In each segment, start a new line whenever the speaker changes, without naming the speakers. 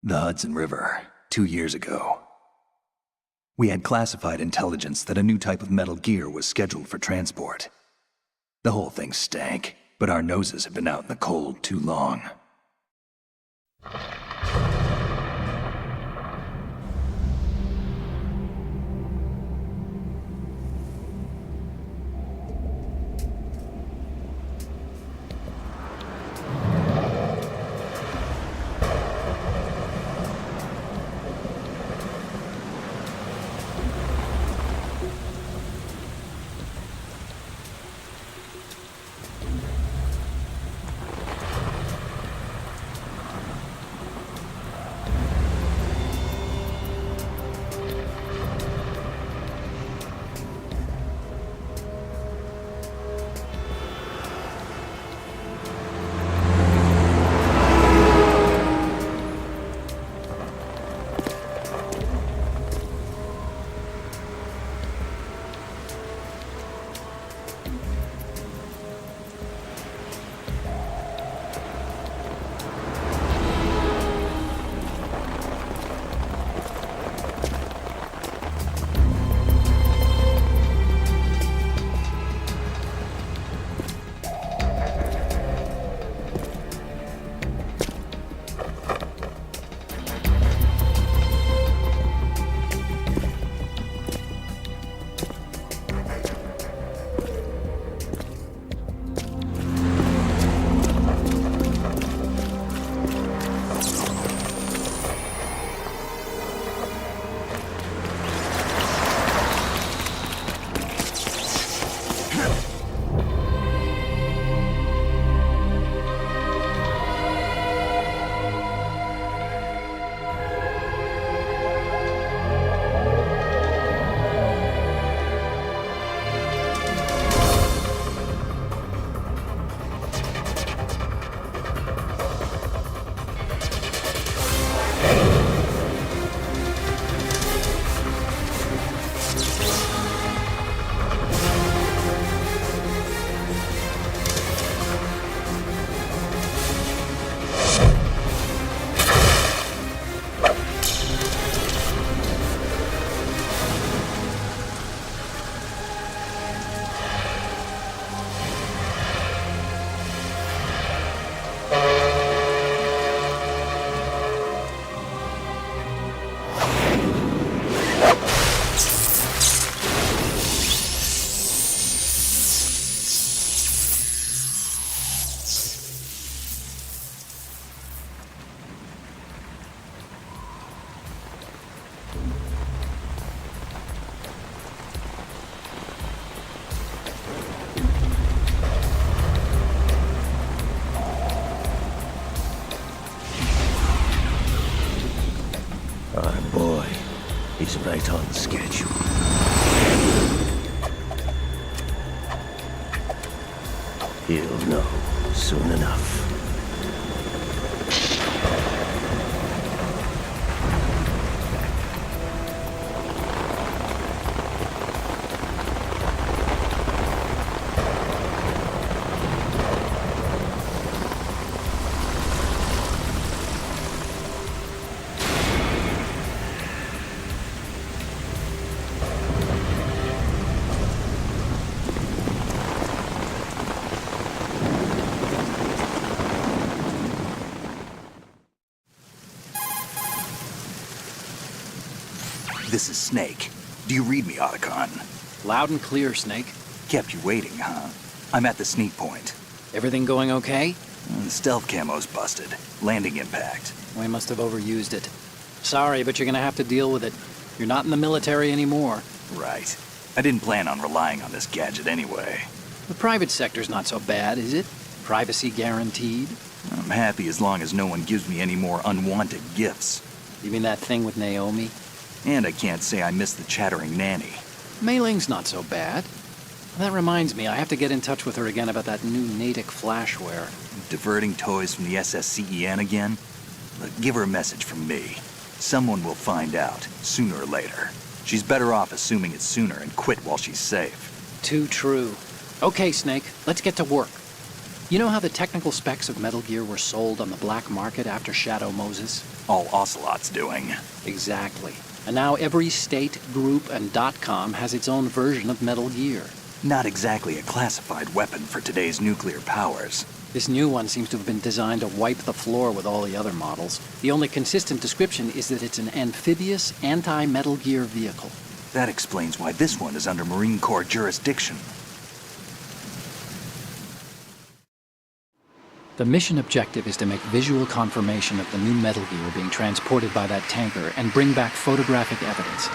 The Hudson River, 2 years ago. We had classified intelligence that a new type of Metal Gear was scheduled for transport. The whole thing stank, but our noses had been out in the cold too long.
Our boy, he's right on schedule. He'll know soon enough.
This is Snake. Do you read me, Otacon?
Loud and clear, Snake.
Kept you waiting, huh? I'm at the sneak point.
Everything going okay?
The stealth camo's busted. Landing impact.
We must have overused it. Sorry, but you're gonna have to deal with it. You're not in the military anymore.
Right. I didn't plan on relying on this gadget anyway.
The private sector's not so bad, is it? Privacy guaranteed?
I'm happy as long as no one gives me any more unwanted gifts.
You mean that thing with Naomi?
And I can't say I miss the chattering nanny.
Mei Ling's not so bad. That reminds me, I have to get in touch with her again about that new Natick flashware.
Diverting toys from the SSCEN again? Look, give her a message from me. Someone will find out, sooner or later. She's better off assuming it sooner and quit while she's safe.
Too true. Okay, Snake, let's get to work. You know how the technical specs of Metal Gear were sold on the black market after Shadow Moses?
All Ocelot's doing.
Exactly. And now every state, group, and .com has its own version of Metal Gear.
Not exactly a classified weapon for today's nuclear powers.
This new one seems to have been designed to wipe the floor with all the other models. The only consistent description is that it's an amphibious, anti-Metal Gear vehicle.
That explains why this one is under Marine Corps jurisdiction.
The mission objective is to make visual confirmation of the new Metal Gear being transported by that tanker and bring back photographic evidence.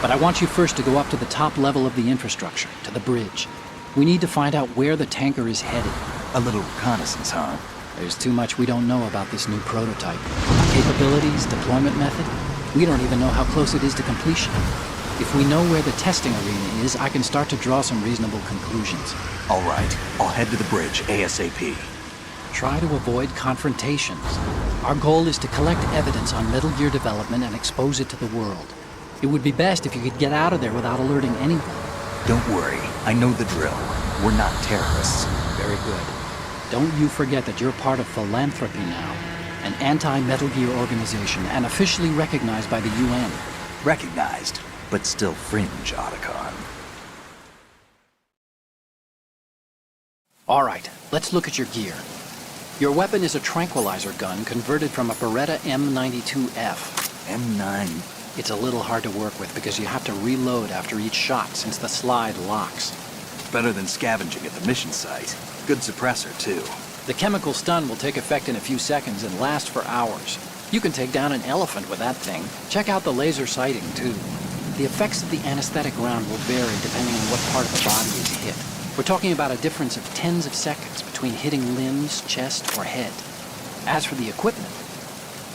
But I want you first to go up to the top level of the infrastructure, to the bridge. We need to find out where the tanker is headed.
A little reconnaissance, huh?
There's too much we don't know about this new prototype. Capabilities, deployment method. We don't even know how close it is to completion. If we know where the testing arena is, I can start to draw some reasonable conclusions.
All right, I'll head to the bridge ASAP.
Try to avoid confrontations. Our goal is to collect evidence on Metal Gear development and expose it to the world. It would be best if you could get out of there without alerting anyone.
Don't worry, I know the drill. We're not terrorists.
Very good. Don't you forget that you're part of Philanthropy now, an anti-Metal Gear organization and officially recognized by the UN.
Recognized, but still fringe, Otacon.
All right, let's look at your gear. Your weapon is a tranquilizer gun converted from a Beretta M92F.
M9.
It's a little hard to work with because you have to reload after each shot since the slide locks.
Better than scavenging at the mission site. Good suppressor, too.
The chemical stun will take effect in a few seconds and last for hours. You can take down an elephant with that thing. Check out the laser sighting, too. The effects of the anesthetic round will vary depending on what part of the body is hit. We're talking about a difference of tens of seconds between hitting limbs, chest, or head. As for the equipment...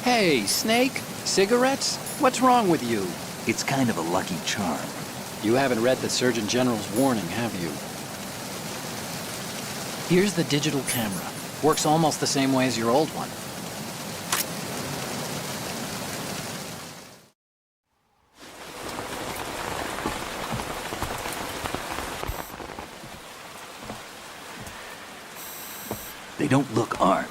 Hey, Snake! Cigarettes? What's wrong with you?
It's kind of a lucky charm.
You haven't read the Surgeon General's warning, have you? Here's the digital camera. Works almost the same way as your old one.
They don't look armed.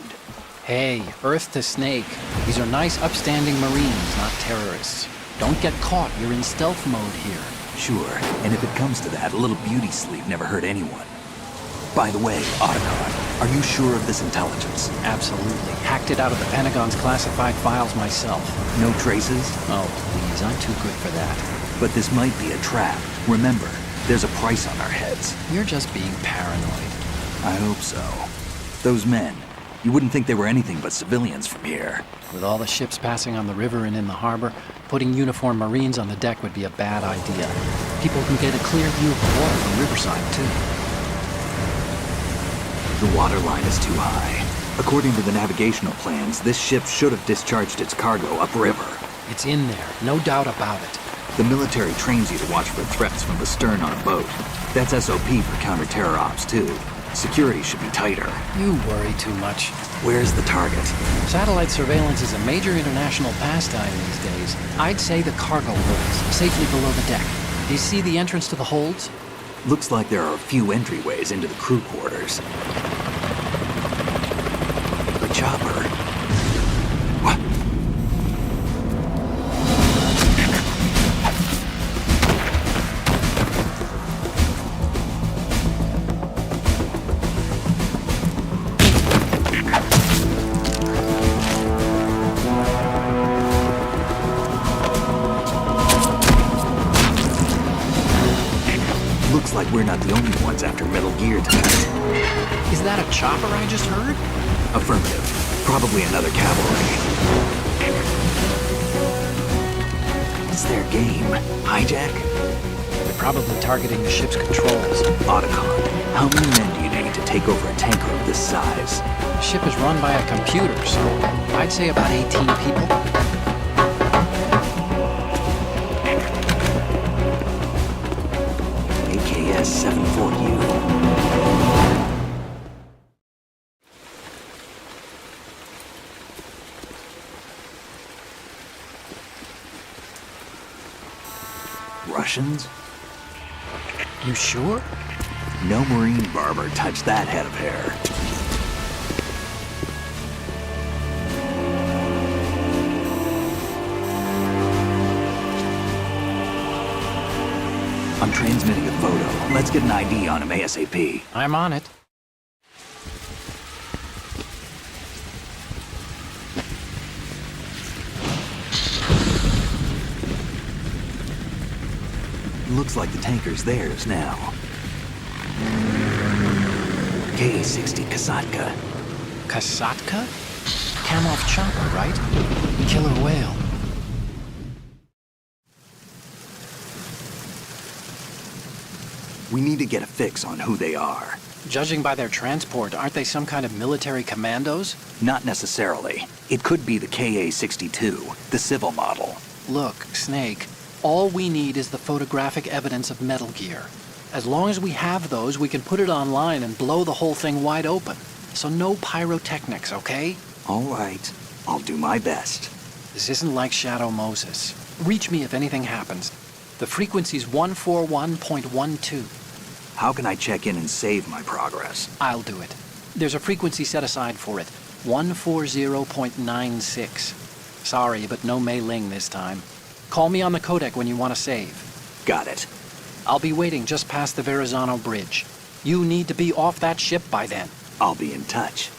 Hey, Earth to Snake. These are nice, upstanding Marines, not terrorists. Don't get caught. You're in stealth mode here.
Sure, and if it comes to that, a little beauty sleep never hurt anyone. By the way, Otacon, are you sure of this intelligence?
Absolutely. Hacked it out of the Pentagon's classified files myself.
No traces?
Oh, please, I'm too good for that.
But this might be a trap. Remember, there's a price on our heads.
You're just being paranoid.
I hope so. Those men, you wouldn't think they were anything but civilians from here.
With all the ships passing on the river and in the harbor, putting uniformed Marines on the deck would be a bad idea. People can get a clear view of the water from Riverside, too.
The water line is too high. According to the navigational plans, this ship should have discharged its cargo upriver.
It's in there, no doubt about it.
The military trains you to watch for threats from the stern on a boat. That's SOP for counter-terror ops, too. Security should be tighter.
You worry too much.
Where's the target?
Satellite surveillance is a major international pastime these days. I'd say the cargo holds, safely below the deck. Do you see the entrance to the holds?
Looks like there are a few entryways into the crew quarters. The chopper. What? Looks like we're not the only ones after Metal Gear tonight.
Is that a chopper I just heard?
Affirmative. Probably another cavalry. What's their game? Hijack?
They're probably targeting the ship's controls.
Otacon, how many men do you need to take over a tanker of this size?
The ship is run by a computer, so I'd say about 18 people.
AKS 74U. Russians?
You sure?
No Marine barber touched that head of hair. I'm transmitting a photo. Let's get an ID on him ASAP.
I'm on it.
Looks like the tanker's theirs now. K-60 Kasatka.
Kasatka? Kamov chopper, right? Killer whale.
We need to get a fix on who they are.
Judging by their transport, aren't they some kind of military commandos?
Not necessarily. It could be the KA-62, the civil model.
Look, Snake, all we need is the photographic evidence of Metal Gear. As long as we have those, we can put it online and blow the whole thing wide open. So no pyrotechnics, okay?
All right. I'll do my best.
This isn't like Shadow Moses. Reach me if anything happens. The frequency's 141.12.
How can I check in and save my progress?
I'll do it. There's a frequency set aside for it. 140.96. Sorry, but no Mei Ling this time. Call me on the codec when you want to save.
Got it.
I'll be waiting just past the Verrazano Bridge. You need to be off that ship by then.
I'll be in touch.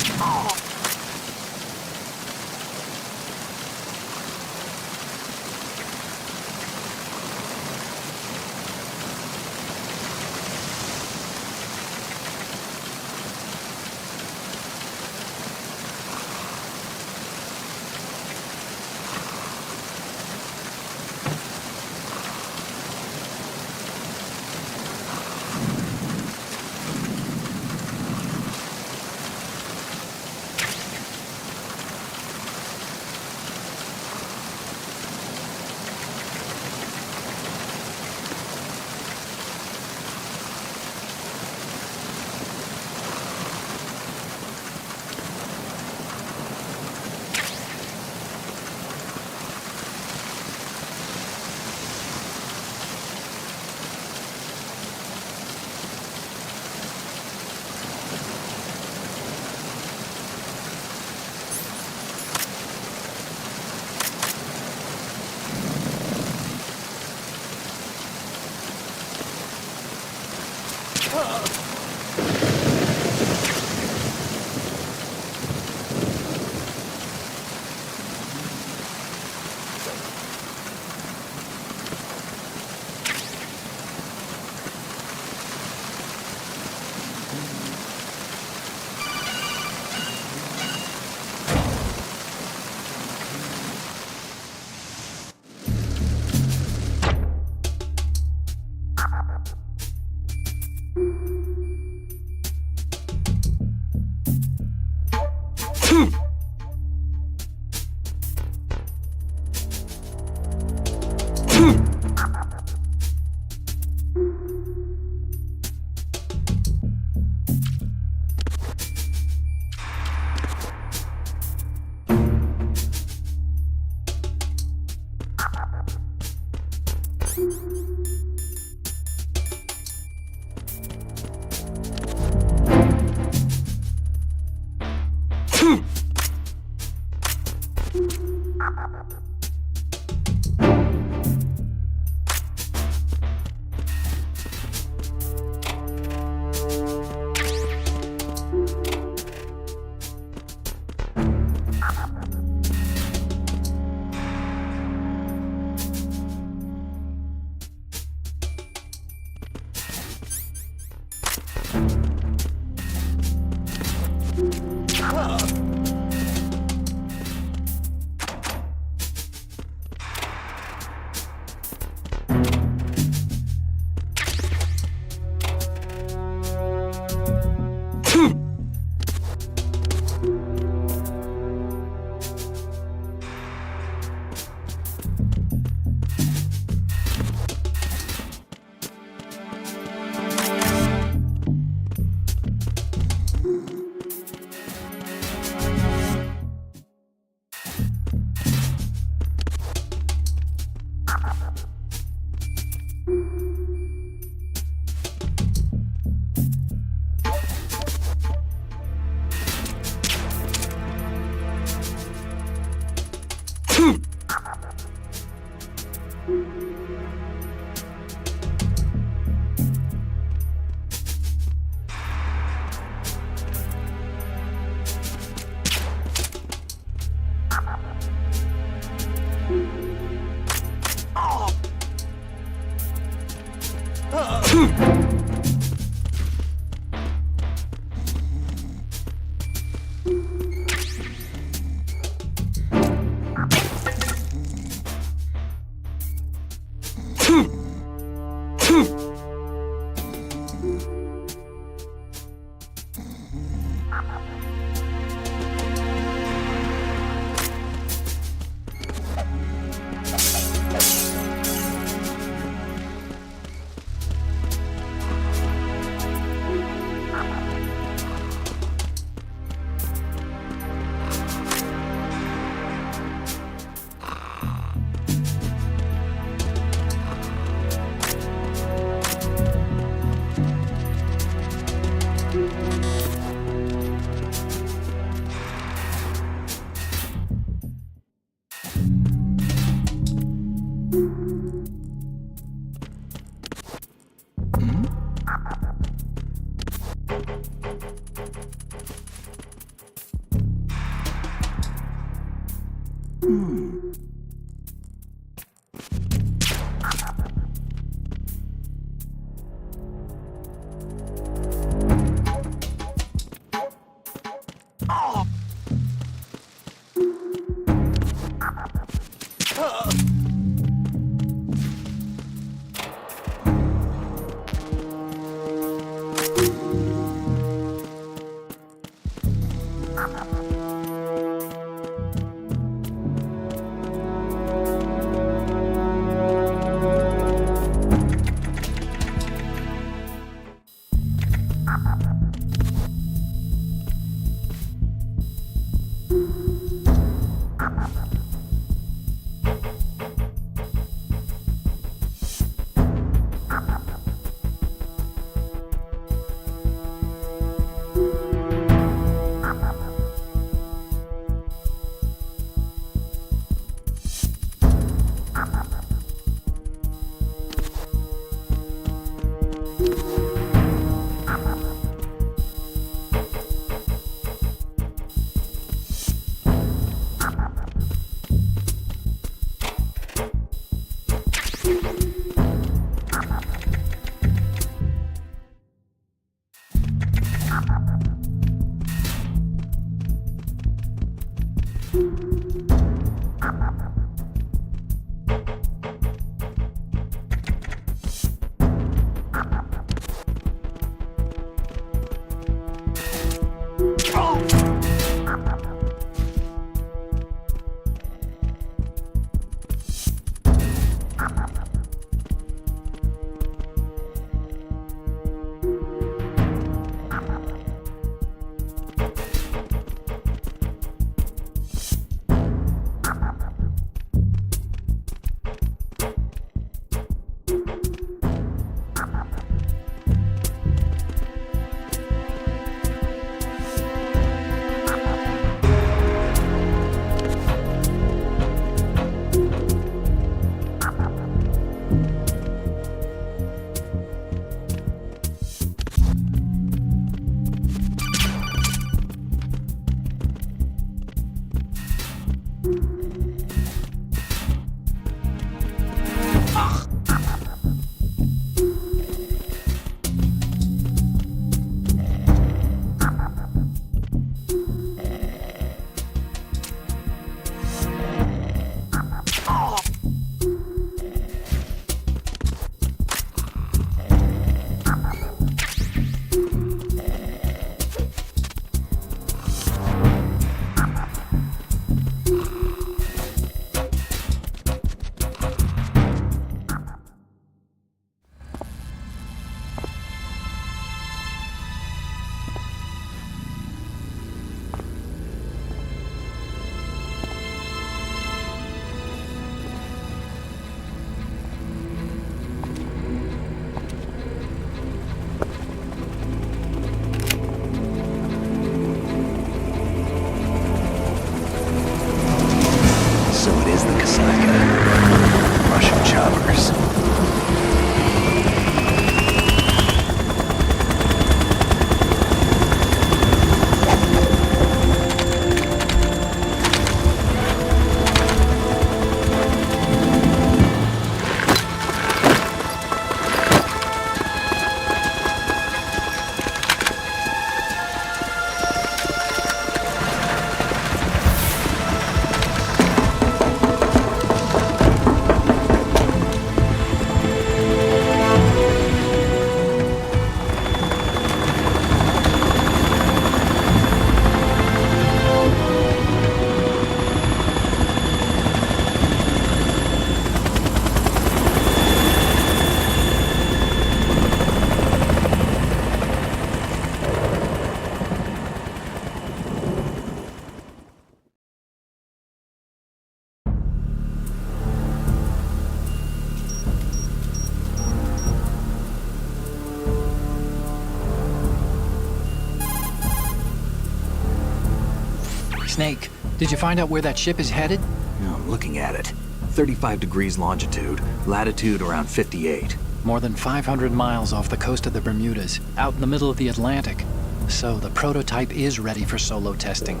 Snake, did you find out where that ship is headed?
I'm looking at it. 35 degrees longitude, latitude around 58.
More than 500 miles off the coast of the Bermudas, out in the middle of the Atlantic. So the prototype is ready for solo testing.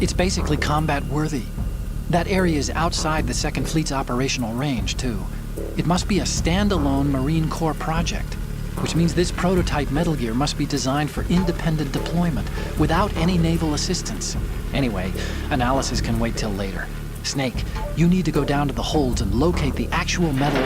It's basically combat-worthy. That area is outside the Second Fleet's operational range, too. It must be a standalone Marine Corps project, which means this prototype Metal Gear must be designed for independent deployment, without any naval assistance. Anyway, analysis can wait till later. Snake, you need to go down to the holds and locate the actual metal...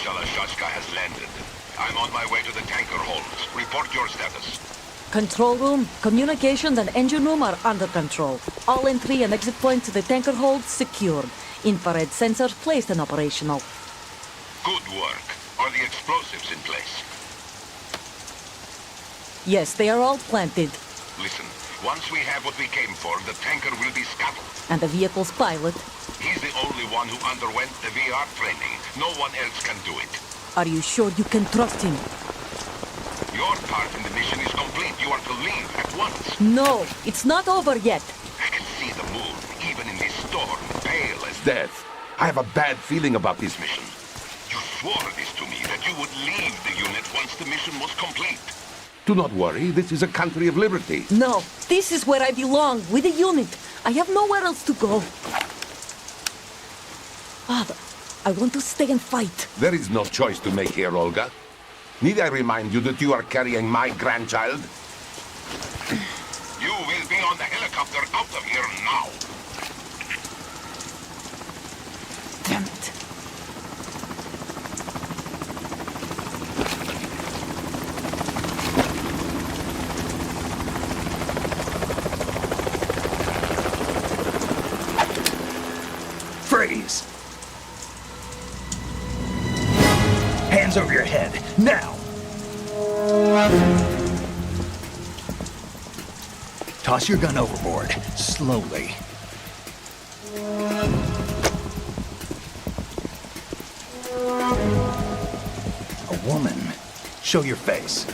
Shalashaska has landed. I'm on my way to the tanker holds. Report your status.
Control room, communications and engine room are under control. All entry and exit points to the tanker hold secured. Infrared sensors placed and operational.
Good work. Are the explosives in place?
Yes, they are all planted.
Listen, once we have what we came for, the tanker will be scuttled.
And the vehicle's pilot.
He's the only one who underwent the VR training. No one else can do it.
Are you sure you can trust him?
Your part in the mission is complete. You are to leave at once.
No, it's not over yet.
I can see the moon, even in this storm, pale as death. I have a bad feeling about this mission. You swore this to me, that you would leave the unit once the mission was complete. Do not worry, this is a country of liberty.
No, this is where I belong, with the unit. I have nowhere else to go. Father, I want to stay and fight.
There is no choice to make here, Olga. Need I remind you that you are carrying my grandchild? You will be on the helicopter out of here now.
Damn it.
Freeze! Hands over your head, now! Toss your gun overboard, slowly. A woman. Show your face.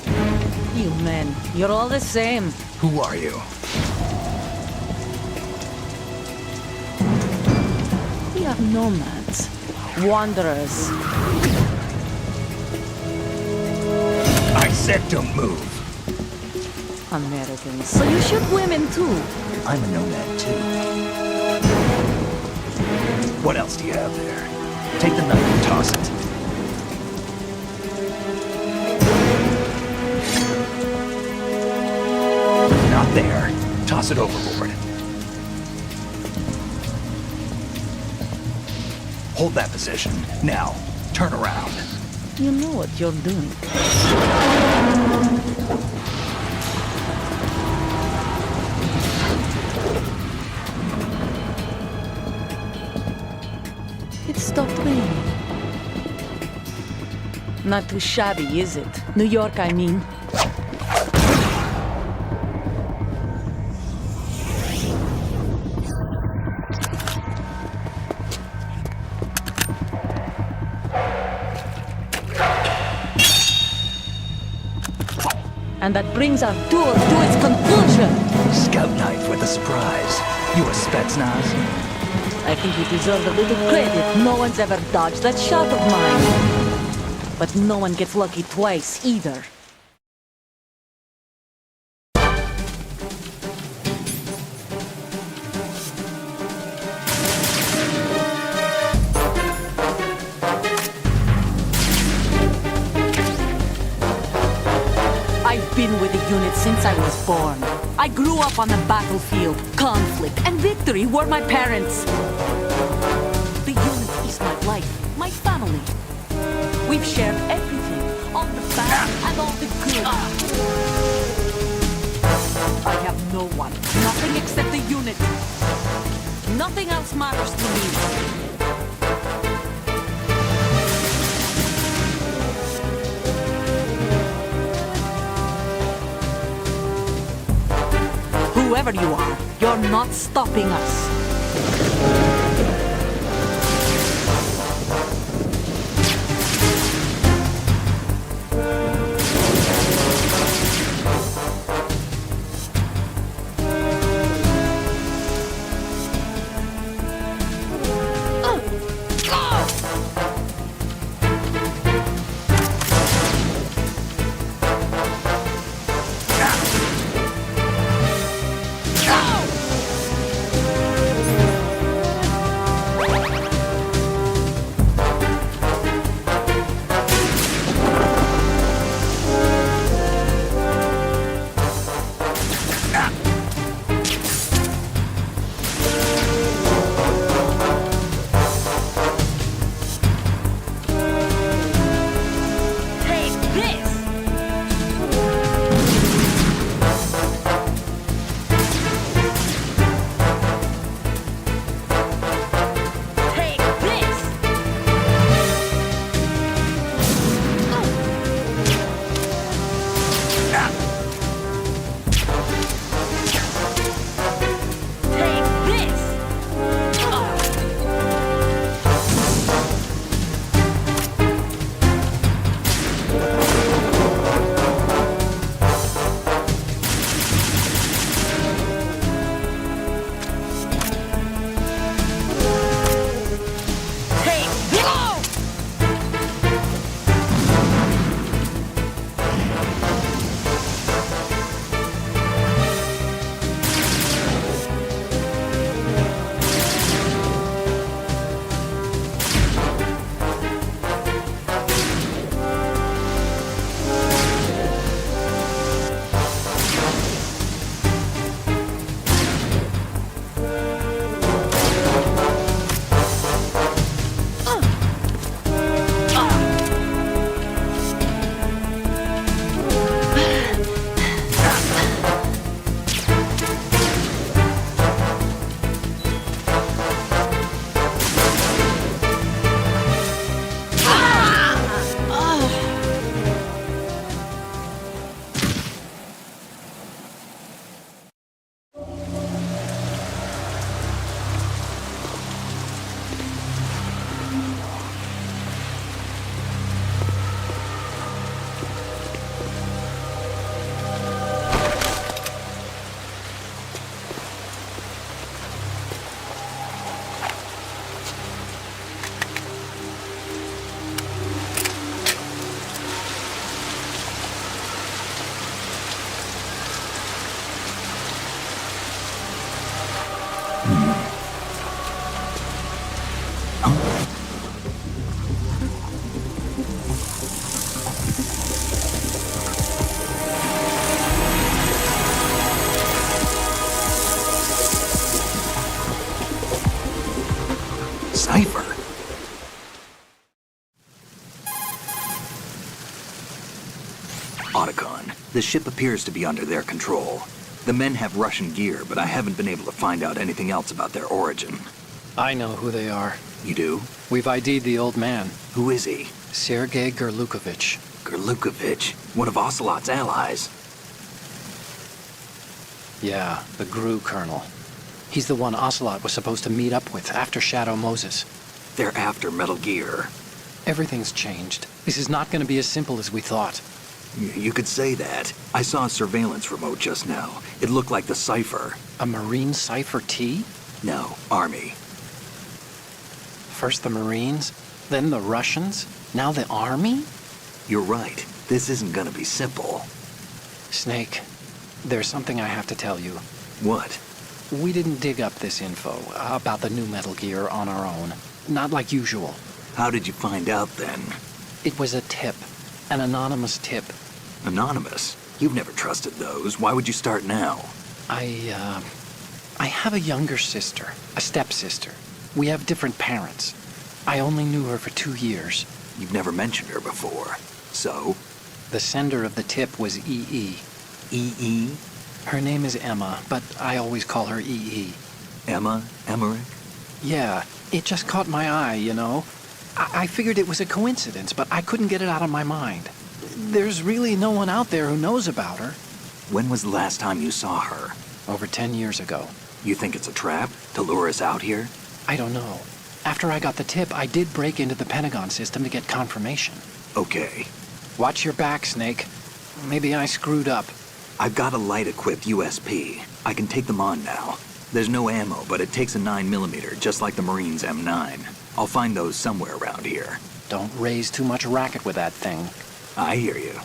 You men, you're all the same.
Who are you?
We are nomads, wanderers.
I said don't move.
Americans. So you shoot women too.
I'm a nomad too. What else do you have there? Take the knife and toss it. Not there. Toss it overboard. Hold that position. Now, turn around.
You know what you're doing. It stopped raining. Not too shabby, is it? New York, I mean. And that brings our tour to its conclusion.
Scout knife with a surprise. You a Spetsnaz?
I think you deserve a little credit. No one's ever dodged that shot of mine. But no one gets lucky twice, either. I've been with the unit since I was born. I grew up on the battlefield. Conflict and victory were my parents. The unit is my life, my family. We've shared everything, all all the bad and all the good. I have no one, nothing except the unit. Nothing else matters to me. Whoever you are, you're not stopping us.
Cipher? Otacon, the ship appears to be under their control. The men have Russian gear, but I haven't been able to find out anything else about their origin.
I know who they are.
You do?
We've ID'd the old man,
Who is he?
Sergei Gerlukovich.
Gerlukovich, one of Ocelot's allies.
Yeah, the GRU colonel. He's the one Ocelot was supposed to meet up with after Shadow Moses.
They're after Metal Gear.
Everything's changed. This is not going to be as simple as we thought.
You could say that. I saw a surveillance remote just now. It looked like the Cipher.
A Marine Cipher T?
No, Army.
First the Marines, then the Russians, now the Army?
You're right. This isn't gonna be simple.
Snake, there's something I have to tell you.
What?
We didn't dig up this info about the new Metal Gear on our own. Not like usual.
How did you find out then?
It was a tip. An anonymous tip.
Anonymous? You've never trusted those. Why would you start now?
I have a younger sister, a stepsister. We have different parents. I only knew her for 2 years.
You've never mentioned her before. So?
The sender of the tip was EE.
E.E.?
Her name is Emma, but I always call her EE.
Emma? Emmerich?
Yeah, it just caught my eye, you know. I figured it was a coincidence, but I couldn't get it out of my mind. There's really no one out there who knows about her.
When was the last time you saw her?
Over 10 years ago.
You think it's a trap to lure us out here?
I don't know. After I got the tip, I did break into the Pentagon system to get confirmation.
Okay.
Watch your back, Snake. Maybe I screwed up.
I've got a light-equipped USP. I can take them on now. There's no ammo, but it takes a 9mm, just like the Marines' M9. I'll find those somewhere around here.
Don't raise too much racket with that thing.
I hear you.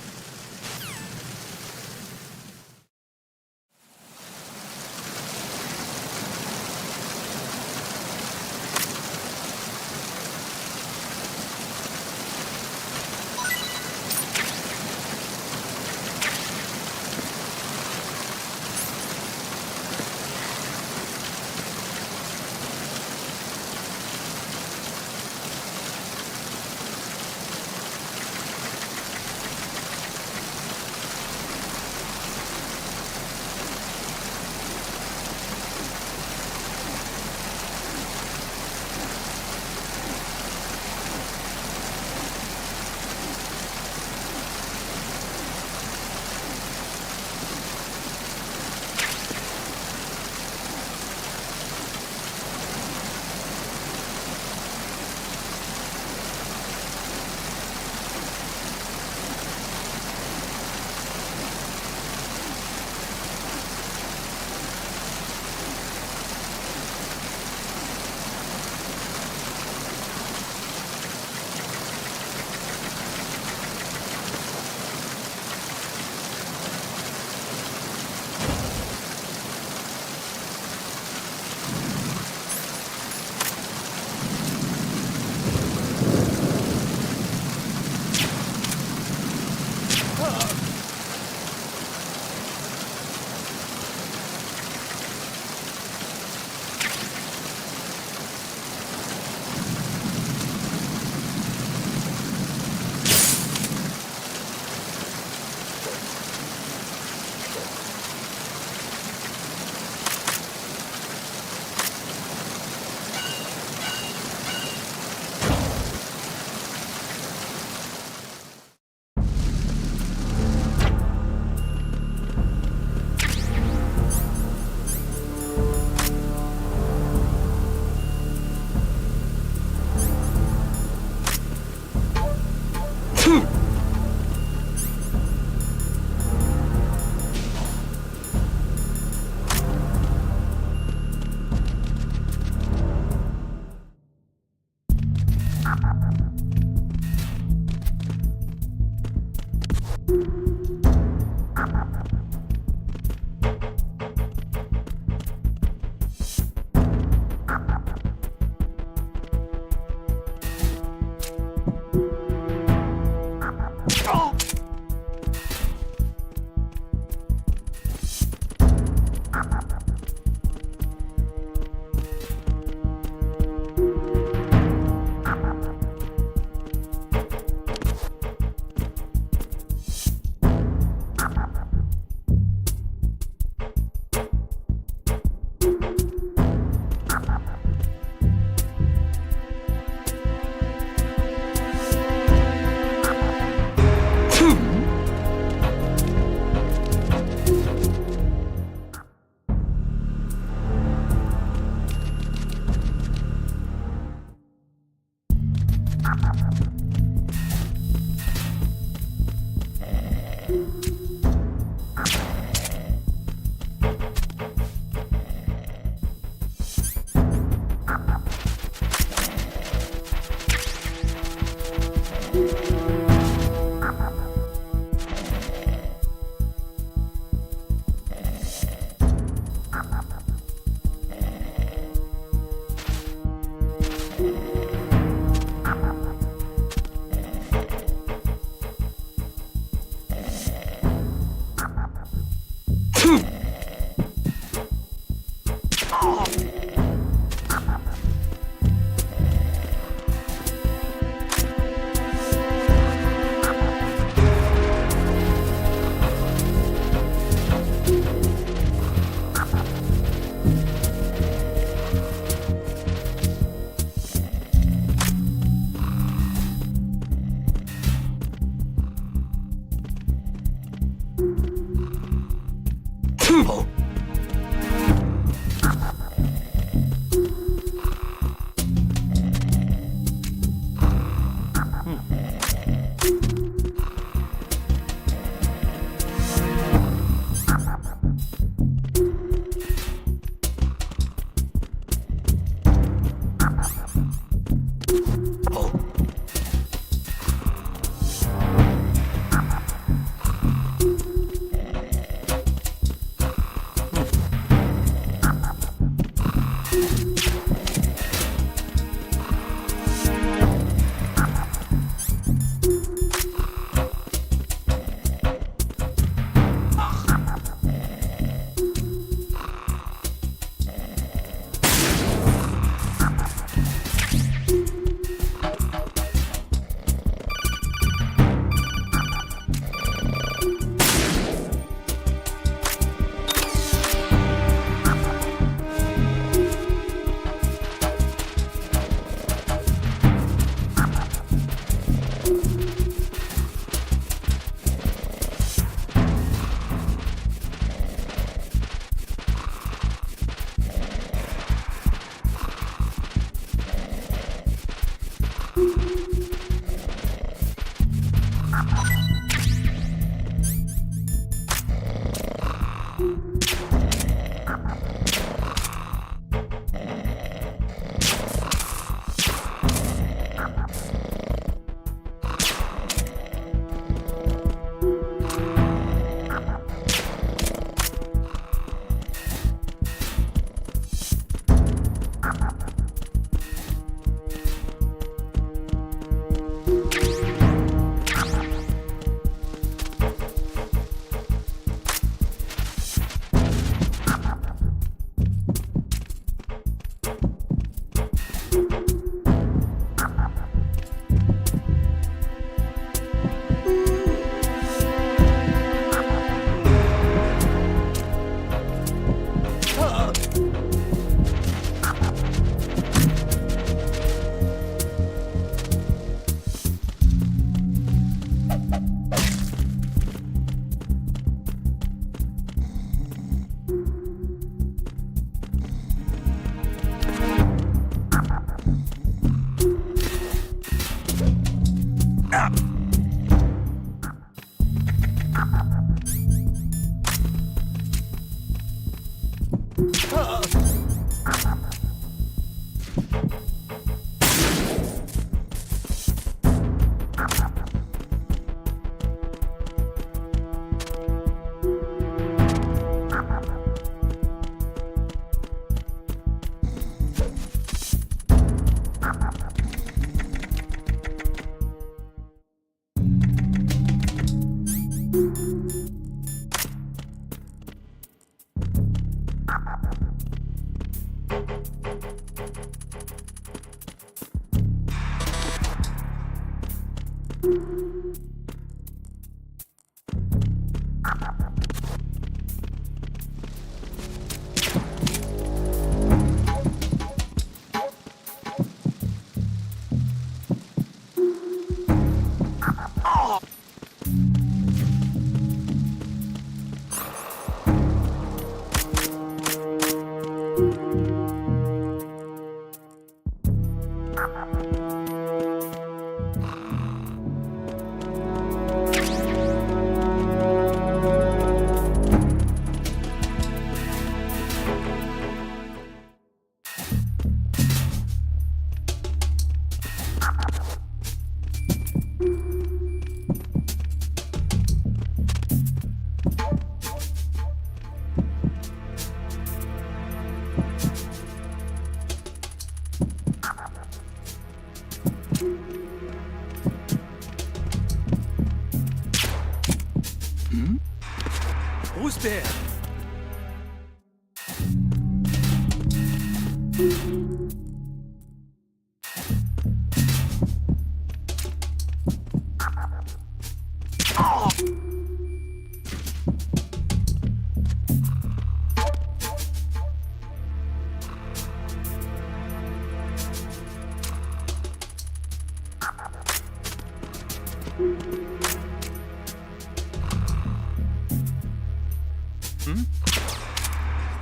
Who's there?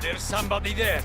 There's somebody there.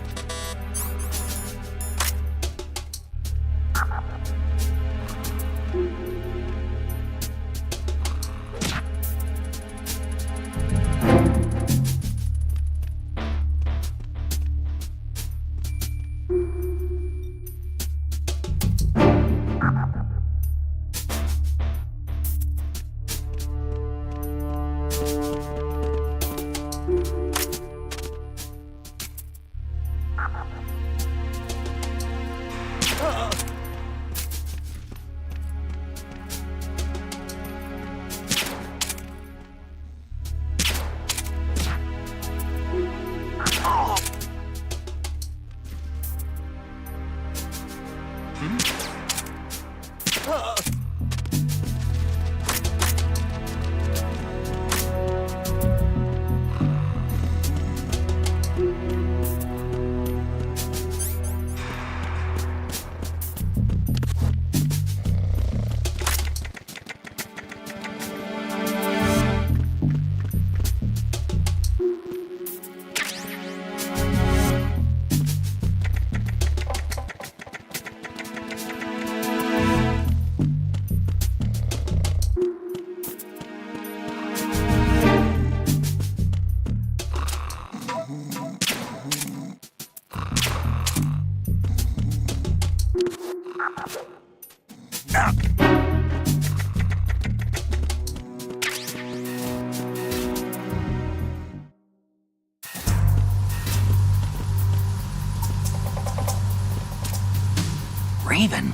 Raven.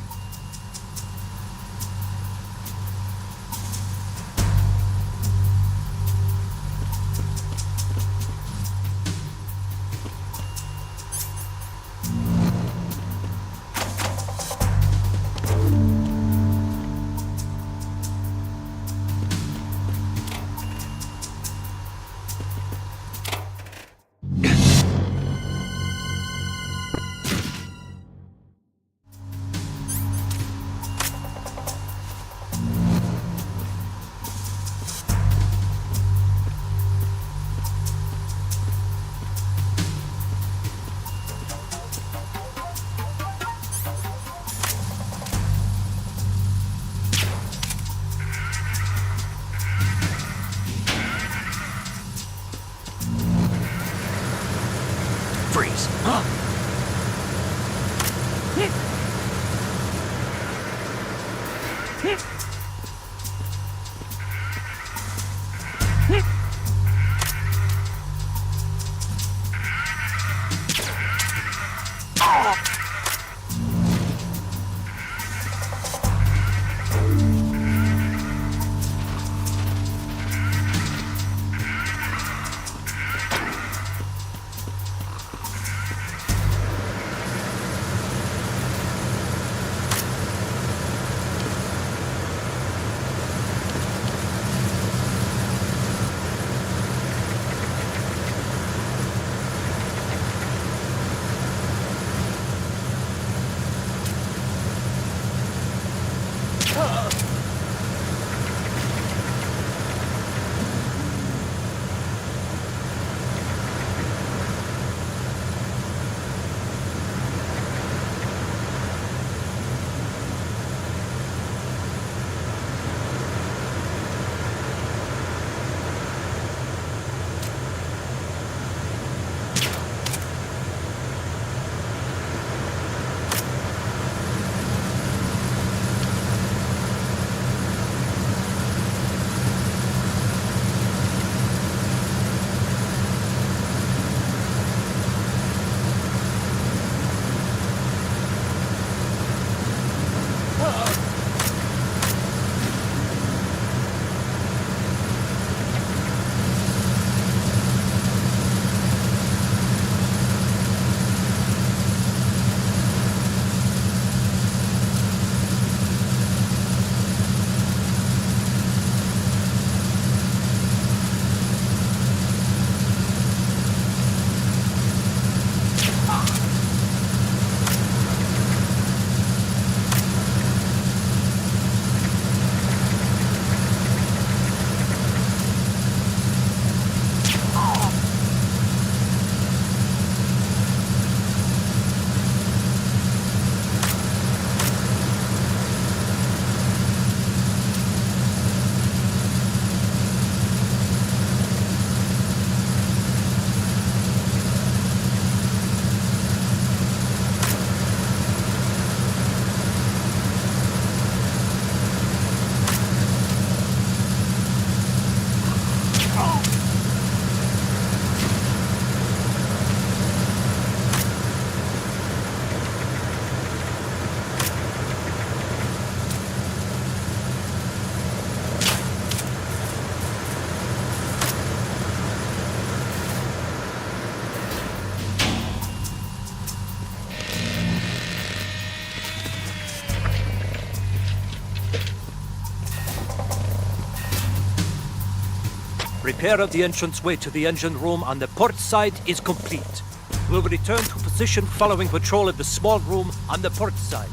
Freeze. Huh?
Repair of the entranceway to the engine room on the port side is complete. We'll return to position following patrol of the small room on the port side.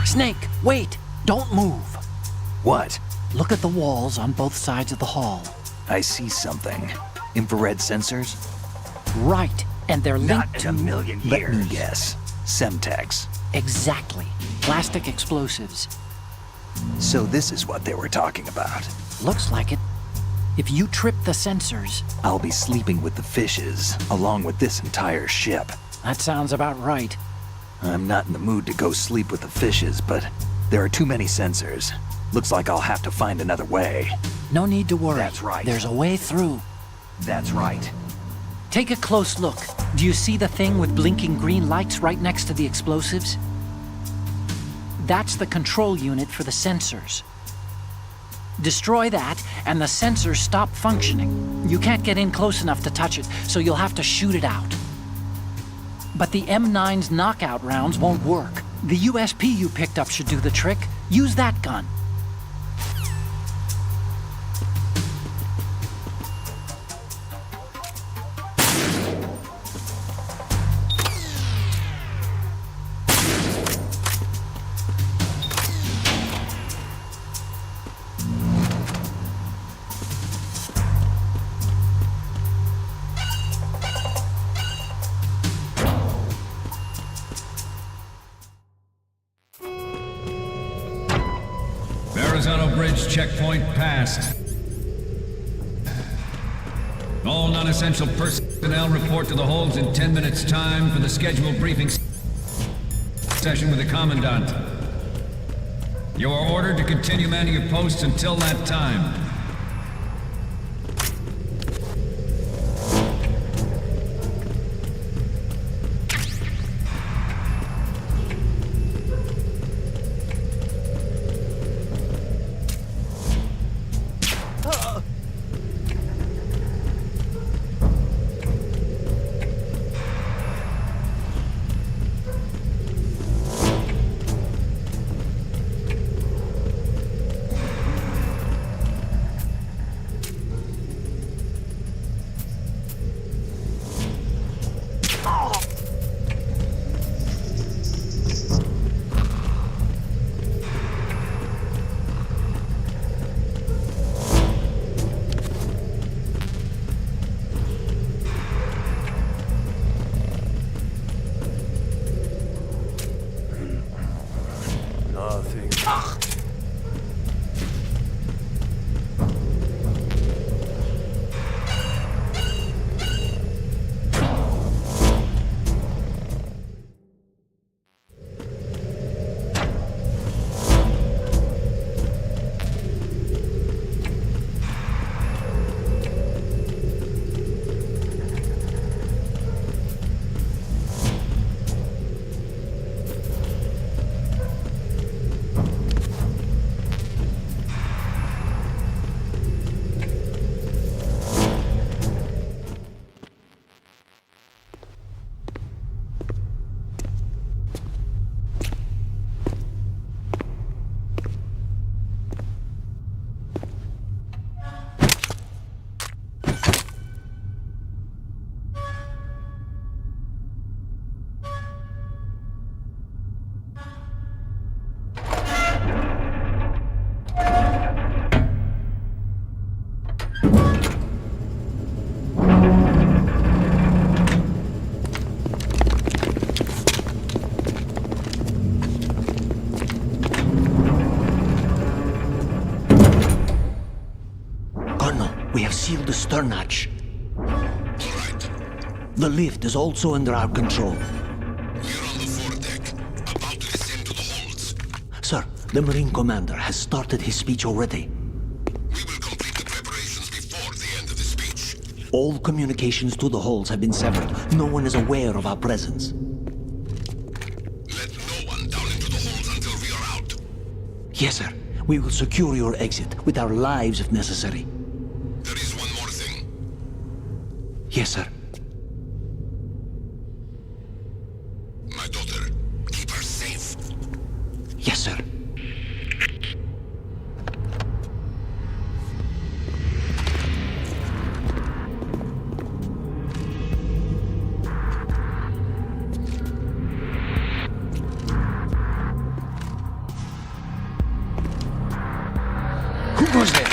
Snake, wait! Don't move!
What?
Look at the walls on both sides of the hall.
I see something. Infrared sensors?
Right, and they're linked
Not
to...
in a million years. Let me guess. Semtex.
Exactly. Plastic explosives.
So this is what they were talking about.
Looks like it. If you trip the sensors...
I'll be sleeping with the fishes, along with this entire ship.
That sounds about right.
I'm not in the mood to go sleep with the fishes, but there are too many sensors. Looks like I'll have to find another way.
No need to worry.
That's right.
There's a way through.
That's right.
Take a close look. Do you see the thing with blinking green lights right next to the explosives? That's the control unit for the sensors. Destroy that, and the sensors stop functioning. You can't get in close enough to touch it, so you'll have to shoot it out. But the M9's knockout rounds won't work. The USP you picked up should do the trick. Use that gun.
Verrazano Bridge checkpoint passed. All non-essential personnel report to the holds in 10 minutes' time for the scheduled briefing session with the Commandant. You are ordered to continue manning your posts until that time.
We have sealed the stern hatch.
All right.
The lift is also under our control.
We're on the foredeck, about to descend to the holds.
Sir, the Marine Commander has started his speech already.
We will complete the preparations before the end of the speech.
All communications to the halls have been severed. No one is aware of our presence.
Let no one down into the halls until we are out.
Yes, sir. We will secure your exit, with our lives if necessary.
There is one more thing.
Yes, sir.
My daughter, keep her safe.
Yes, sir.
Who goes there?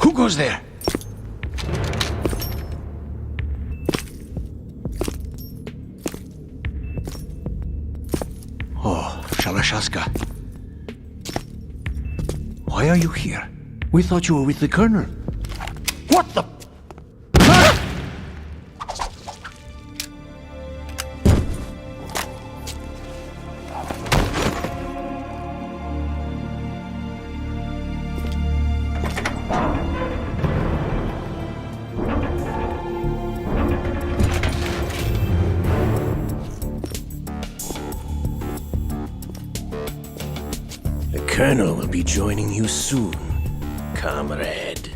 Who goes there? Oh, Shalashaska. Why are you here? We thought you were with the Colonel. What the...
The Colonel will be joining you soon, comrade.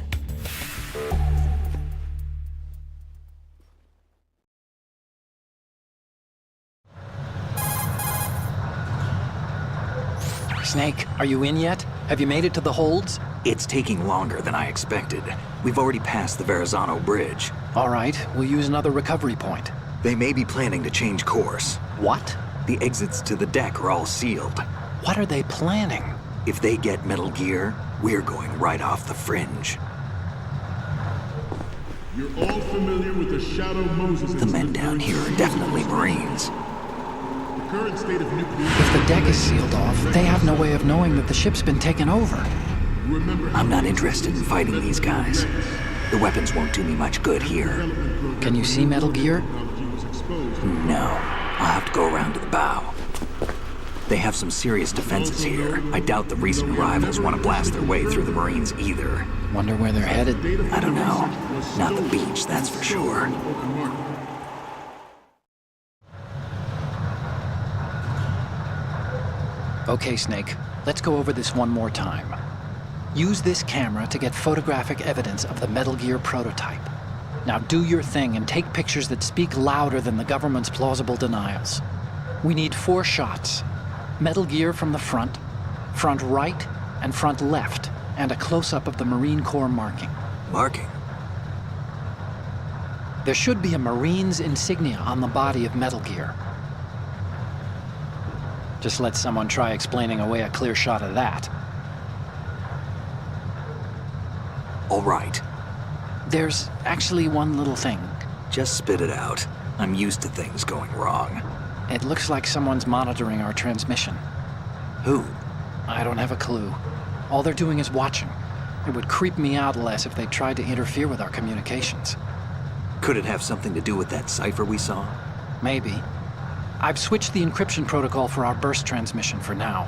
Snake, are you in yet? Have you made it to the holds?
It's taking longer than I expected. We've already passed the Verrazano Bridge.
All right, we'll use another recovery point.
They may be planning to change course.
What?
The exits to the deck are all sealed.
What are they planning?
If they get Metal Gear, we're going right off the fringe.
You're all familiar with the Shadow Moses
The men down here are definitely Marines.
The current state of nuclear...
If the deck is sealed off, they have no way of knowing that the ship's been taken over.
Remember,
I'm not interested in fighting these guys. The weapons won't do me much good here.
Can you see Metal Gear?
No. I'll have to go around to the bow. They have some serious defenses here. I doubt the recent arrivals want to blast their way through the Marines either.
Wonder where they're headed.
I don't know. Not the beach, that's for sure.
Okay, Snake. Let's go over this one more time. Use this camera to get photographic evidence of the Metal Gear prototype. Now do your thing and take pictures that speak louder than the government's plausible denials. We need 4 shots. Metal Gear from the front right, and front left, and a close-up of the Marine Corps marking.
Marking?
There should be a Marine's insignia on the body of Metal Gear. Just let someone try explaining away a clear shot of that.
All right.
There's actually one little thing.
Just spit it out. I'm used to things going wrong.
It looks like someone's monitoring our transmission.
Who?
I don't have a clue. All they're doing is watching. It would creep me out less if they tried to interfere with our communications.
Could it have something to do with that cipher we saw?
Maybe. I've switched the encryption protocol for our burst transmission for now.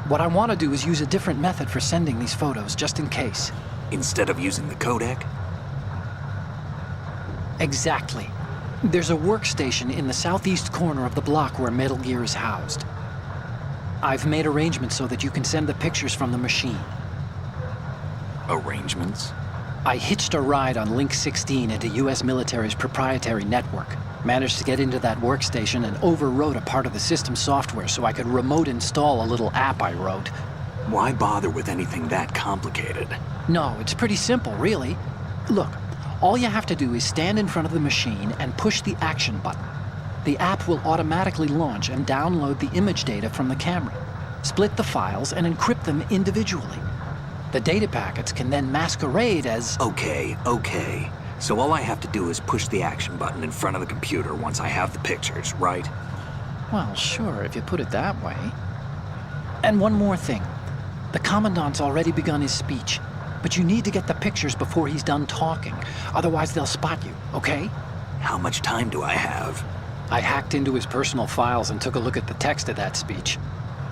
What I want to do is use a different method for sending these photos, just in case.
Instead of using the codec?
Exactly. There's a workstation in the southeast corner of the block where Metal Gear is housed. I've made arrangements so that you can send the pictures from the machine.
Arrangements?
I hitched a ride on Link 16 into US military's proprietary network. Managed to get into that workstation and overwrote a part of the system software so I could remote install a little app I wrote.
Why bother with anything that complicated?
No, it's pretty simple, really. Look, all you have to do is stand in front of the machine and push the action button. The app will automatically launch and download the image data from the camera, split the files, and encrypt them individually. The data packets can then masquerade as...
Okay. So all I have to do is push the action button in front of the computer once I have the pictures, right?
Well, sure, if you put it that way. And one more thing. The Commandant's already begun his speech, but you need to get the pictures before he's done talking. Otherwise, they'll spot you, okay?
How much time do I have?
I hacked into his personal files and took a look at the text of that speech.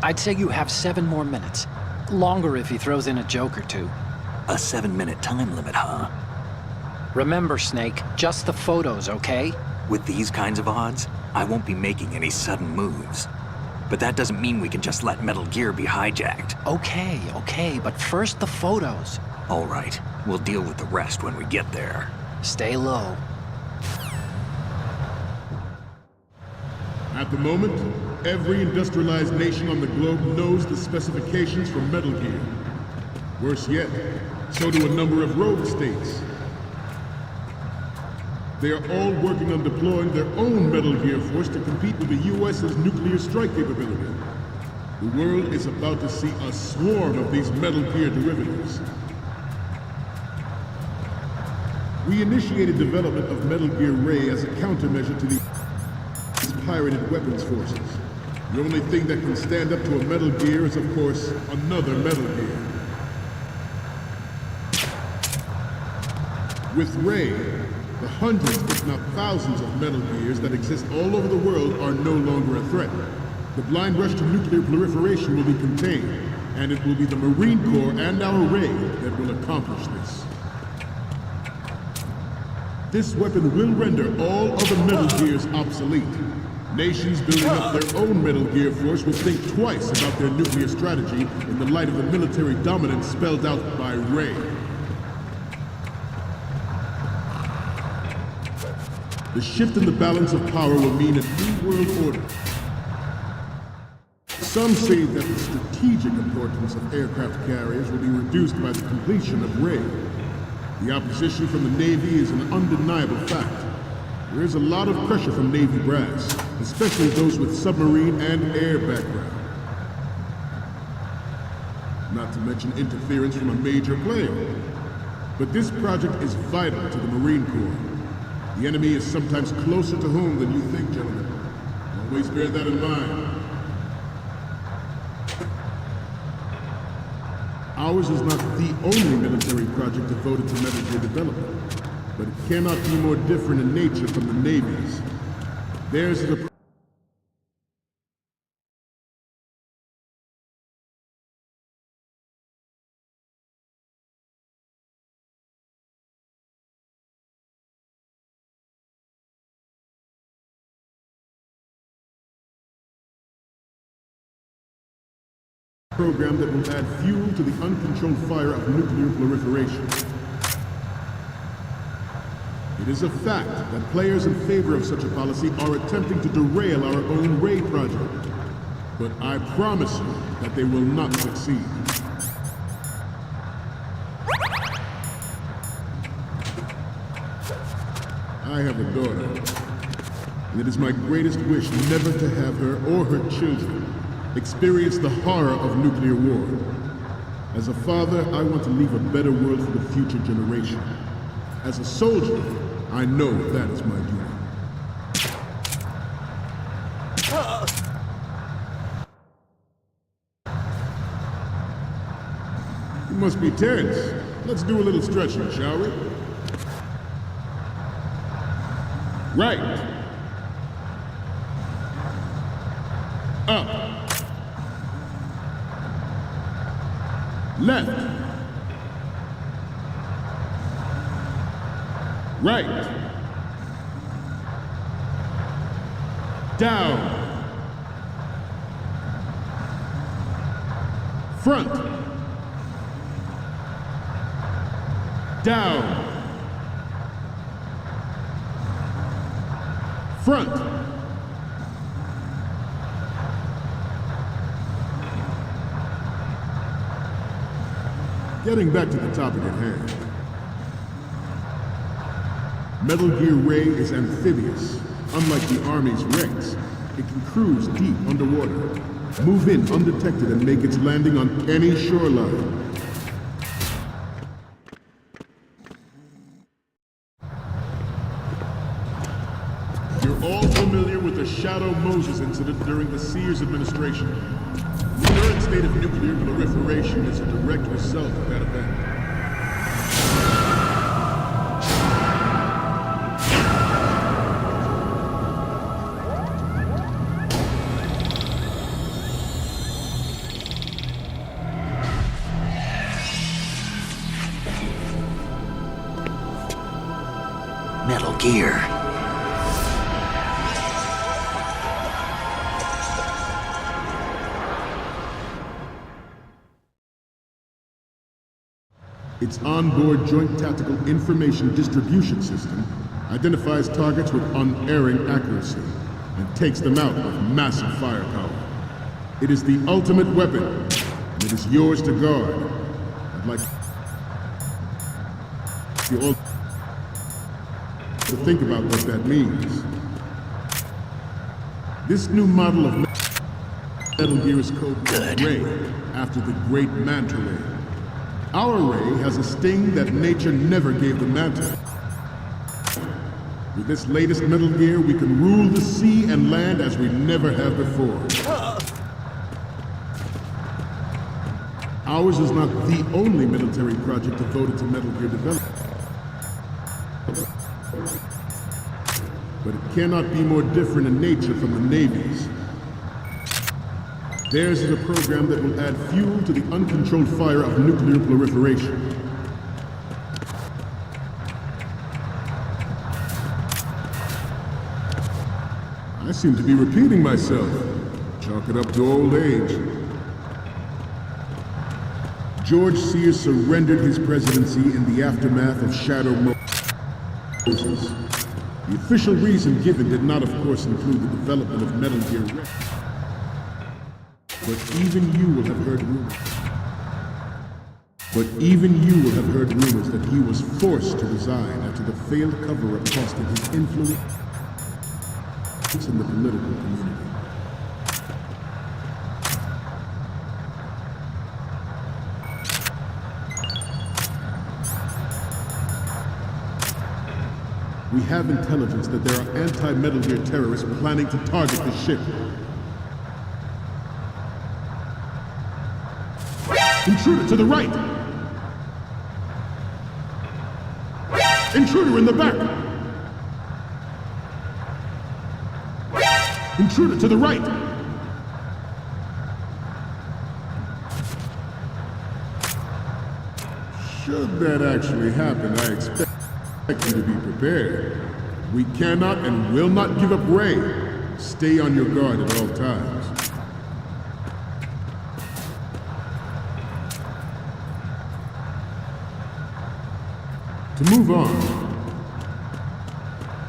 I'd say you have 7 more minutes. Longer if he throws in a joke or two.
A 7-minute time limit, huh?
Remember, Snake, just the photos, okay?
With these kinds of odds, I won't be making any sudden moves. But that doesn't mean we can just let Metal Gear be hijacked.
Okay, but first the photos.
All right, we'll deal with the rest when we get there.
Stay low.
At the moment, every industrialized nation on the globe knows the specifications for Metal Gear. Worse yet, so do a number of rogue states. They are all working on deploying their own Metal Gear force to compete with the US's nuclear strike capability. The world is about to see a swarm of these Metal Gear derivatives. We initiated development of Metal Gear Ray as a countermeasure to these pirated weapons forces. The only thing that can stand up to a Metal Gear is, of course, another Metal Gear. With Ray, the hundreds, if not thousands, of Metal Gears that exist all over the world are no longer a threat. The blind rush to nuclear proliferation will be contained, and it will be the Marine Corps and our Ray that will accomplish this. This weapon will render all other Metal Gears obsolete. Nations building up their own Metal Gear force will think twice about their nuclear strategy in the light of the military dominance spelled out by Ray. The shift in the balance of power will mean a new world order. Some say that the strategic importance of aircraft carriers will be reduced by the completion of Ray. The opposition from the Navy is an undeniable fact. There is a lot of pressure from Navy brass, especially those with submarine and air background. Not to mention interference from a major player. But this project is vital to the Marine Corps. The enemy is sometimes closer to home than you think, gentlemen. Always bear that in mind. Ours is not the only military project devoted to Metal Gear development, but it cannot be more different in nature from the Navy's. Theirs is a program that will add fuel to the uncontrolled fire of nuclear proliferation. It is a fact that players in favor of such a policy are attempting to derail our own Ray project. But I promise you that they will not succeed. I have a daughter, and it is my greatest wish never to have her or her children experience the horror of nuclear war. As a father, I want to leave a better world for the future generation. As a soldier, I know that is my duty. You must be tense. Let's do a little stretching, shall we? Right. Up. Left. Right. Down. Front. Down. Front. Getting back to the topic at hand. Metal Gear Ray is amphibious. Unlike the Army's Rex, it can cruise deep underwater, move in undetected and make its landing on any shoreline. You're all familiar with the Shadow Moses incident during the Sears administration. The current state of nuclear proliferation is a direct result of that event.
Metal Gear.
Its onboard Joint Tactical Information Distribution System identifies targets with unerring accuracy and takes them out with massive firepower. It is the ultimate weapon, and it is yours to guard. I'd like you all to think about what that means. This new model of Metal Gear is called Ray, after the great Manta Ray. Our Ray has a sting that nature never gave the Manta. With this latest Metal Gear, we can rule the sea and land as we never have before. Ours is not the only military project devoted to Metal Gear development. But it cannot be more different in nature from the Navy's. Theirs is a program that will add fuel to the uncontrolled fire of nuclear proliferation. I seem to be repeating myself. Chalk it up to old age. George Sears surrendered his presidency in the aftermath of Shadow Moses. The official reason given did not, of course, include the development of Metal Gear Ray. But even you will have heard rumors. But even you will have heard rumors that he was forced to resign after the failed cover-up costed his influence in the political community. We have intelligence that there are anti-Metal Gear terrorists planning to target the ship. Intruder to the right! Intruder in the back! Intruder to the right! Should that actually happen, I expect you to be prepared. We cannot and will not give up Ray. Stay on your guard at all times. To move on,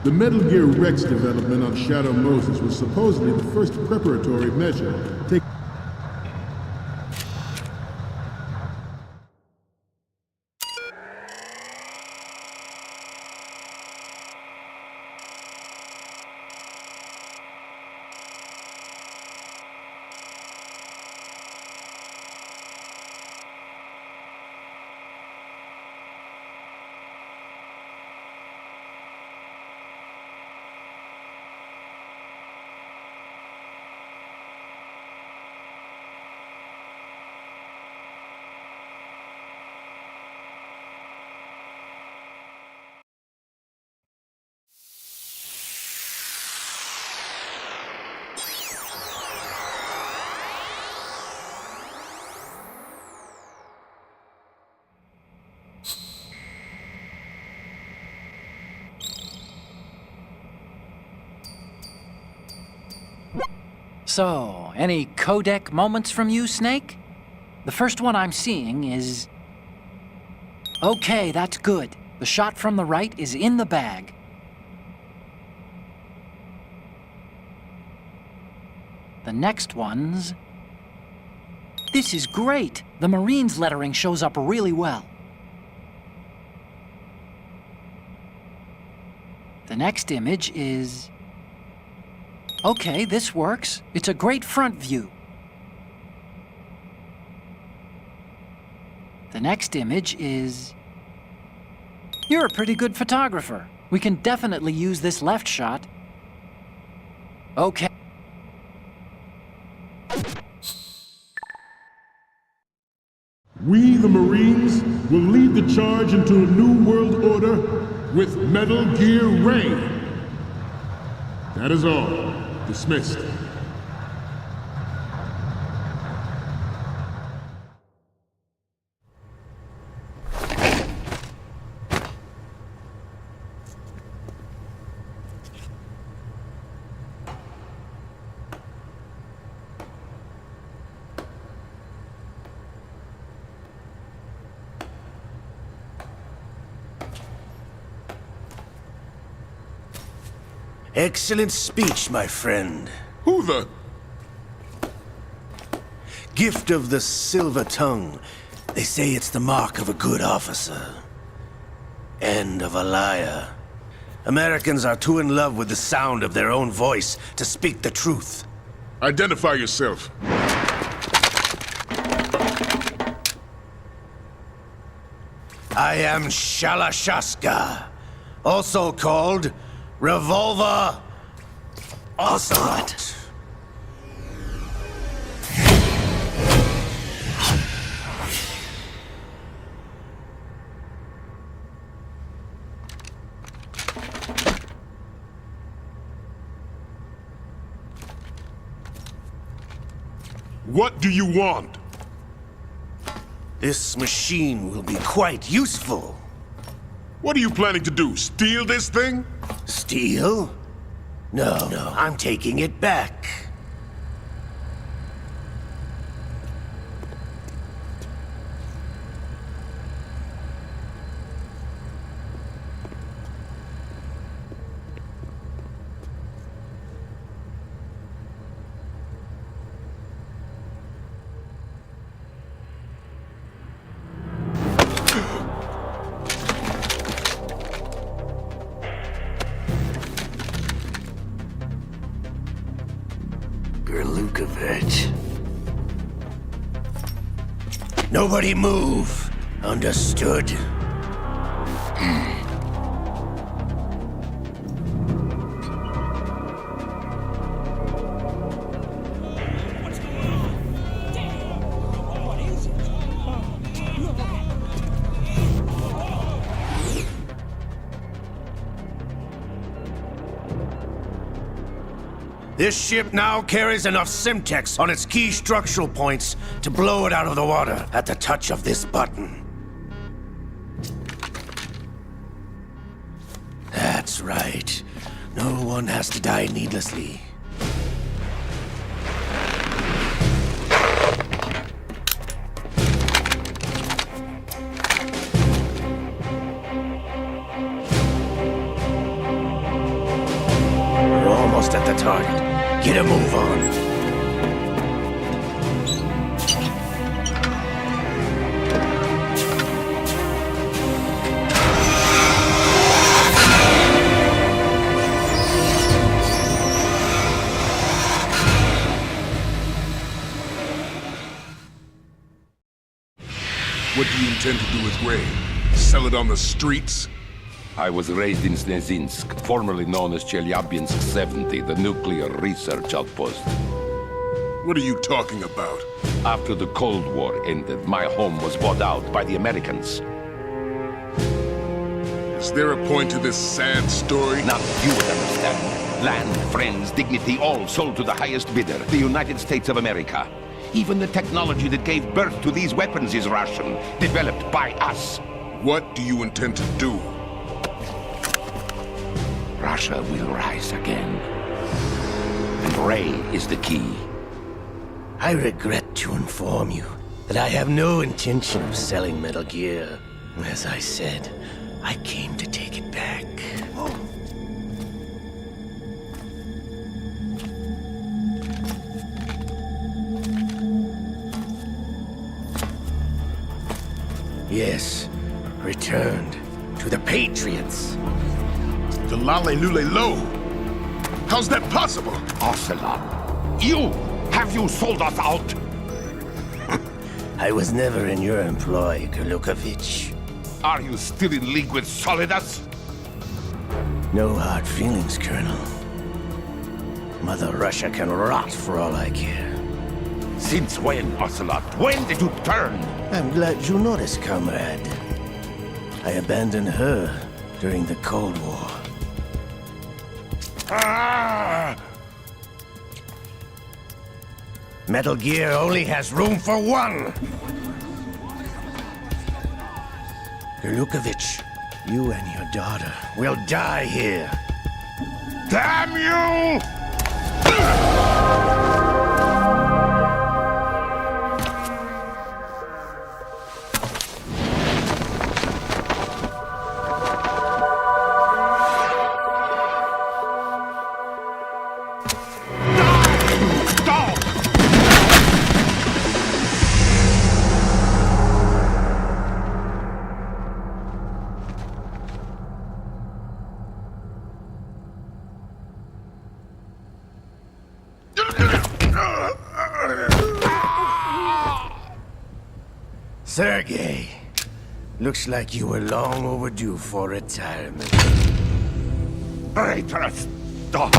the Metal Gear Rex development on Shadow Moses was supposedly the first preparatory measure taken.
So, any codec moments from you, Snake? The first one I'm seeing is... Okay, that's good. The shot from the right is in the bag. The next one's... This is great! The Marines lettering shows up really well. The next image is... Okay, this works. It's a great front view. The next image is... You're a pretty good photographer. We can definitely use this left shot. Okay.
We, the Marines, will lead the charge into a new world order with Metal Gear Ray. That is all. Dismissed.
Excellent speech, my friend.
Who the...
Gift of the silver tongue. They say it's the mark of a good officer. And of a liar. Americans are too in love with the sound of their own voice to speak the truth.
Identify yourself.
I am Shalashaska, also called Revolver Ocelot.
What do you want?
This machine will be quite useful.
What are you planning to do? Steal this thing?
Steal? No, I'm taking it back. Gerlukovich. Nobody move. Understood? This ship now carries enough Simtex on its key structural points to blow it out of the water at the touch of this button. That's right. No one has to die needlessly. We're almost at the target. Get a move on.
What do you intend to do with Ray? Sell it on the streets?
I was raised in Snezinsk, formerly known as Chelyabinsk 70, the nuclear research outpost.
What are you talking about?
After the Cold War ended, my home was bought out by the Americans.
Is there a point to this sad story?
Not you would understand. Land, friends, dignity, all sold to the highest bidder, the United States of America. Even the technology that gave birth to these weapons is Russian, developed by us.
What do you intend to do?
Russia will rise again. And Ray is the key.
I regret to inform you that I have no intention of selling Metal Gear. As I said, I came to take it back. Yes, returned to the Patriots.
The Lale Lule Lo? How's that possible?
Ocelot, have you sold us out?
I was never in your employ, Gerlukovich.
Are you still in league with Solidus?
No hard feelings, Colonel. Mother Russia can rot for all I care.
Since when, Ocelot? When did you turn?
I'm glad you noticed, comrade. I abandoned her during the Cold War.
Ah!
Metal Gear only has room for one! Gerlukovich, you and your daughter will die here.
Damn you!
Sergei, looks like you were long overdue for retirement.
Traitorous dog!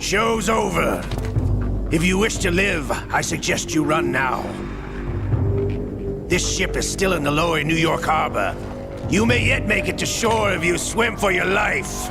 Show's over. If you wish to live, I suggest you run now. This ship is still in the lower New York harbor. You may yet make it to shore if you swim for your life.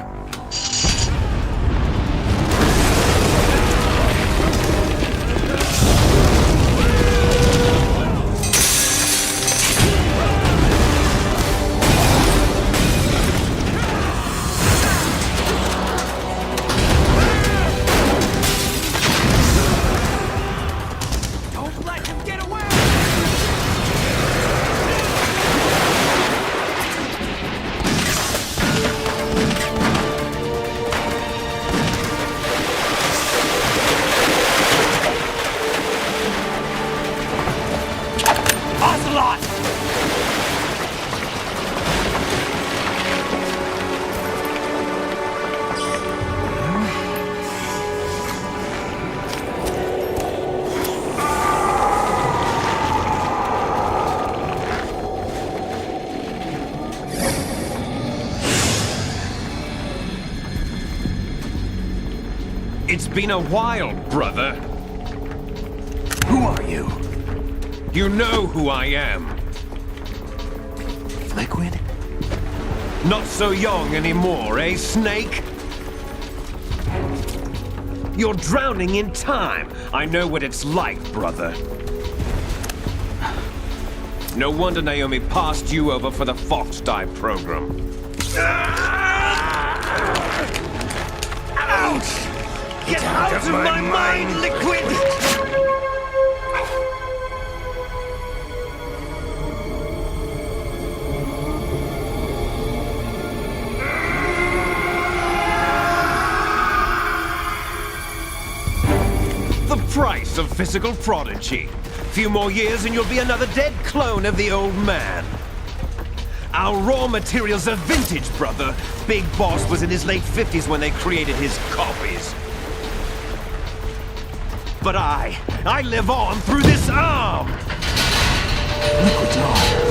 It's been a while, brother.
Who are you?
You know who I am.
Liquid?
Not so young anymore, eh, Snake? You're drowning in time. I know what it's like, brother. No wonder Naomi passed you over for the Fox Dive program. Ouch! Get out of my mind, Liquid! The price of physical prodigy. Few more years and you'll be another dead clone of the old man. Our raw materials are vintage, brother. Big Boss was in his late 50s when they created his copies. But I live on through this arm!
Liquid's on.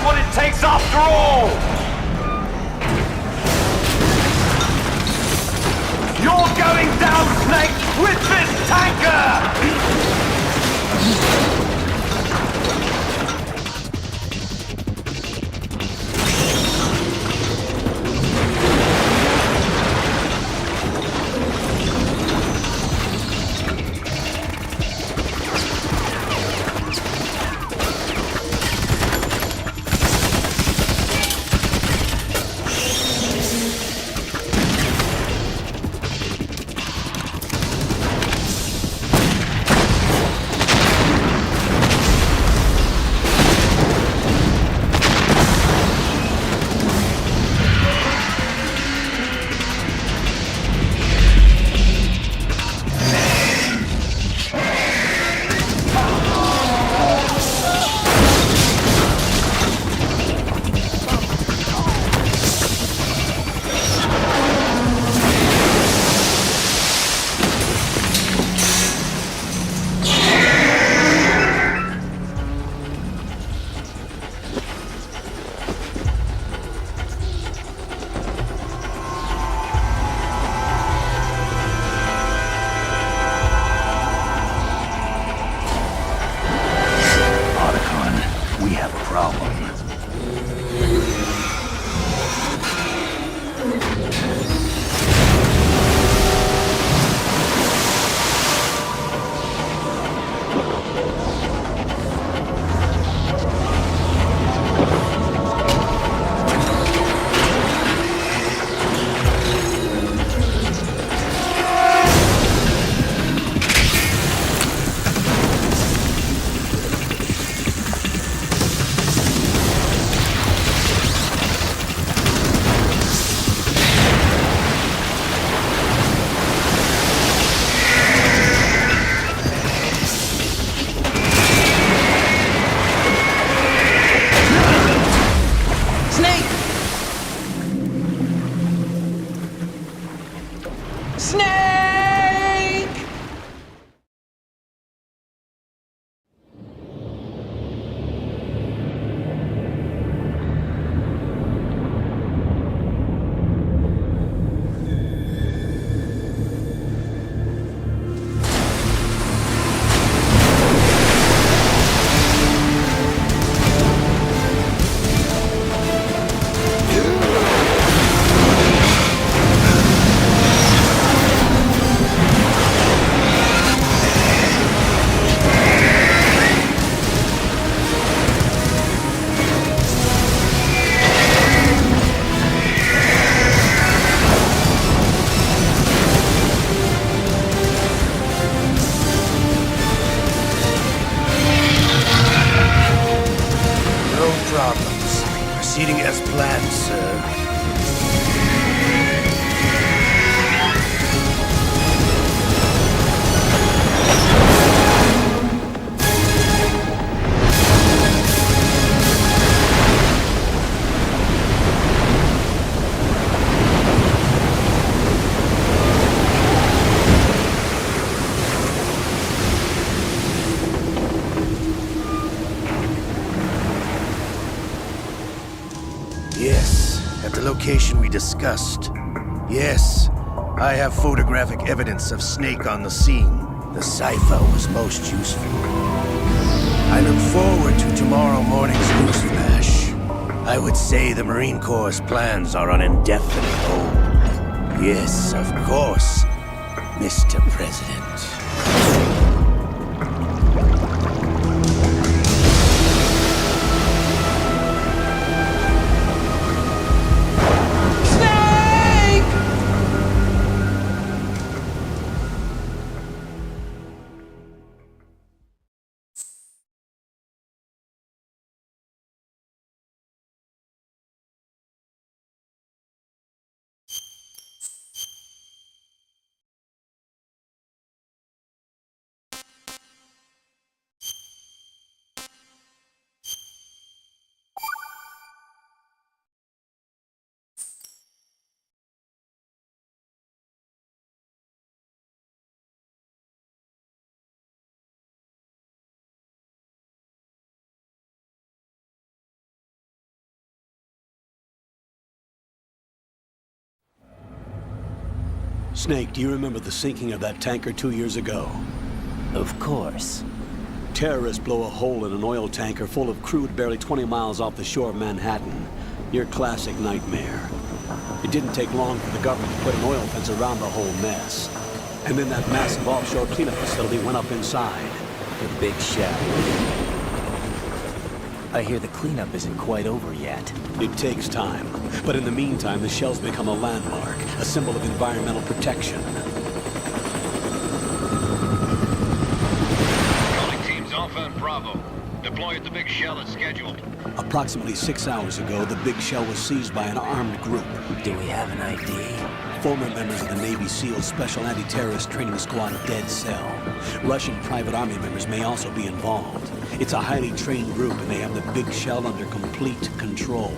What it takes after all! You're going down, Snake, with this tanker!
Proceeding as planned, sir. Yes, at the location we discussed. Yes, I have photographic evidence of Snake on the scene. The cipher was most useful. I look forward to tomorrow morning's news flash. I would say the Marine Corps' plans are on indefinite hold. Yes, of course, Mr. President.
Snake, do you remember the sinking of that tanker 2 years ago?
Of course.
Terrorists blow a hole in an oil tanker full of crude barely 20 miles off the shore of Manhattan. Your classic nightmare. It didn't take long for the government to put an oil fence around the whole mess. And then that massive offshore cleanup facility went up inside.
The Big Shell. I hear the cleanup isn't quite over yet.
It takes time. But in the meantime, the shell's become a landmark, a symbol of environmental protection.
Calling teams Alpha and Bravo. Deploy at the Big Shell as scheduled.
Approximately 6 hours ago, the Big Shell was seized by an armed group.
Do we have an ID?
Former members of the Navy SEALs Special Anti-Terrorist Training Squad Dead Cell. Russian private army members may also be involved. It's a highly trained group, and they have the Big Shell under complete control.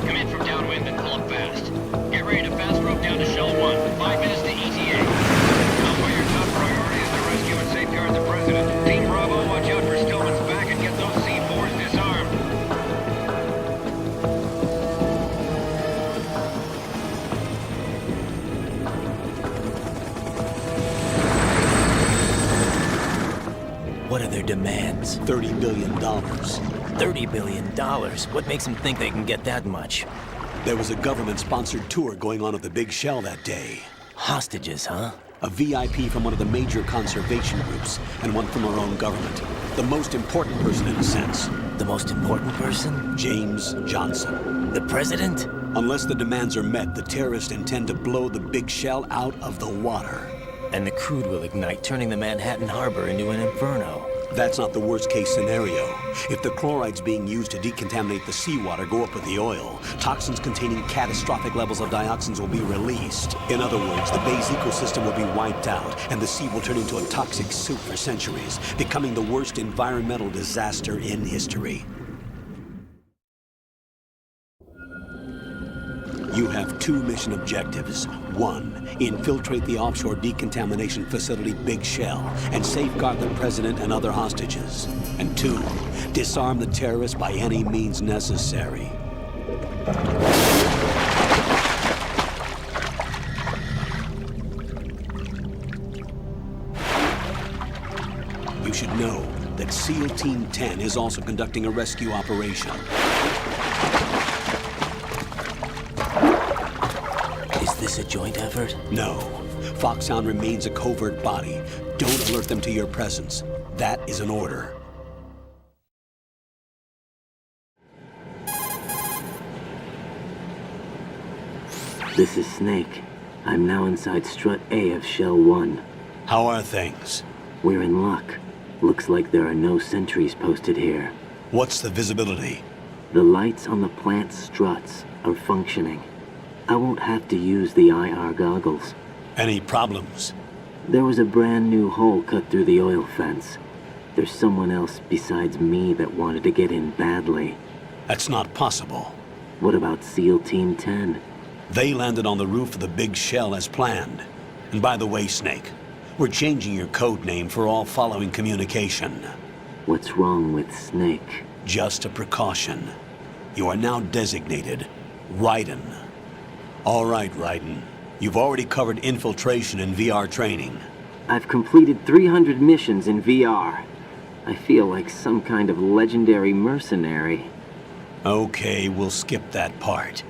Come in from downwind and pull up fast. Get ready to fast rope down to Shell 1. 5 minutes to ETA. Alpha, your top priority is to rescue and safeguard the President. Team Bravo, watch out for Stillman's back and get those C4s disarmed.
What are their demands?
$30 billion.
$30 billion? What makes them think they can get that much?
There was a government-sponsored tour going on at the Big Shell that day.
Hostages, huh?
A VIP from one of the major conservation groups, and one from our own government. The most important person in a sense.
The most important person?
James Johnson.
The President?
Unless the demands are met, the terrorists intend to blow the Big Shell out of the water.
And the crude will ignite, turning the Manhattan Harbor into an inferno.
That's not the worst-case scenario. If the chlorides being used to decontaminate the seawater go up with the oil, toxins containing catastrophic levels of dioxins will be released. In other words, the bay's ecosystem will be wiped out, and the sea will turn into a toxic soup for centuries, becoming the worst environmental disaster in history. You have 2 mission objectives. 1, infiltrate the offshore decontamination facility Big Shell and safeguard the President and other hostages. And 2, disarm the terrorists by any means necessary. You should know that SEAL Team 10 is also conducting a rescue operation.
Is this a joint effort?
No. Foxhound remains a covert body. Don't alert them to your presence. That is an order.
This is Snake. I'm now inside Strut A of Shell 1.
How are things?
We're in luck. Looks like there are no sentries posted here.
What's the visibility?
The lights on the plant struts are functioning. I won't have to use the IR goggles.
Any problems?
There was a brand new hole cut through the oil fence. There's someone else besides me that wanted to get in badly.
That's not possible.
What about SEAL Team 10?
They landed on the roof of the big shell as planned. And by the way, Snake, we're changing your code name for all following communication.
What's wrong with Snake?
Just a precaution. You are now designated Raiden. All right, Raiden. You've already covered infiltration and VR training.
I've completed 300 missions in VR. I feel like some kind of legendary mercenary.
Okay, we'll skip that part.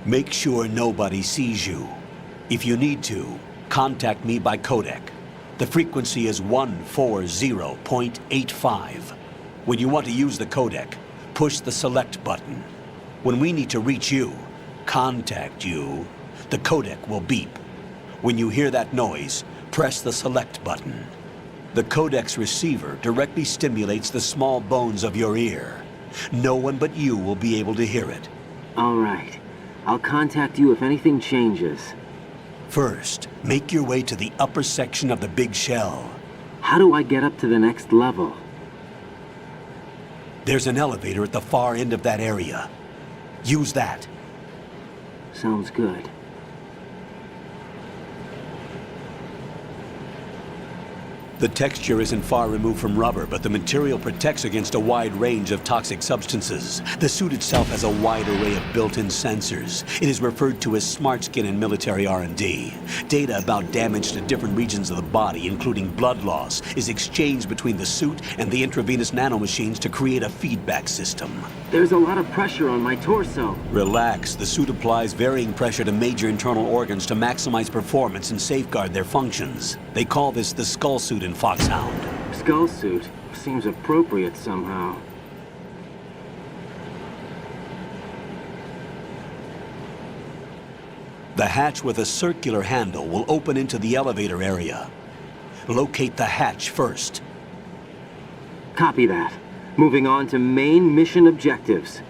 Make sure nobody sees you. If you need to, contact me by codec. The frequency is 140.85. When you want to use the codec, push the select button. When we need to reach you, contact you, the codec will beep. When you hear that noise, press the select button. The codec's receiver directly stimulates the small bones of your ear. No one but you will be able to hear it.
All right. I'll contact you if anything changes.
First, make your way to the upper section of the big shell.
How do I get up to the next level?
There's an elevator at the far end of that area. Use that.
Sounds good.
The texture isn't far removed from rubber, but the material protects against a wide range of toxic substances. The suit itself has a wide array of built-in sensors. It is referred to as smart skin in military R&D. Data about damage to different regions of the body, including blood loss, is exchanged between the suit and the intravenous nanomachines to create a feedback system.
There's a lot of pressure on my torso.
Relax. The suit applies varying pressure to major internal organs to maximize performance and safeguard their functions. They call this the skull suit in Foxhound.
Skull suit seems appropriate somehow.
The hatch with a circular handle will open into the elevator area. Locate the hatch first.
Copy that. Moving on to main mission objectives.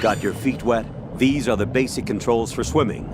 Got your feet wet? These are the basic controls for swimming.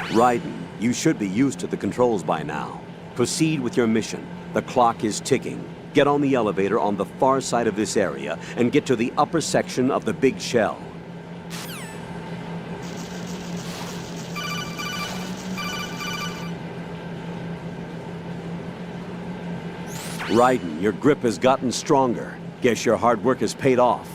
Raiden, you should be used to the controls by now. Proceed with your mission. The clock is ticking. Get on the elevator on the far side of this area and get to the upper section of the big shell. Raiden, your grip has gotten stronger. Guess your hard work has paid off.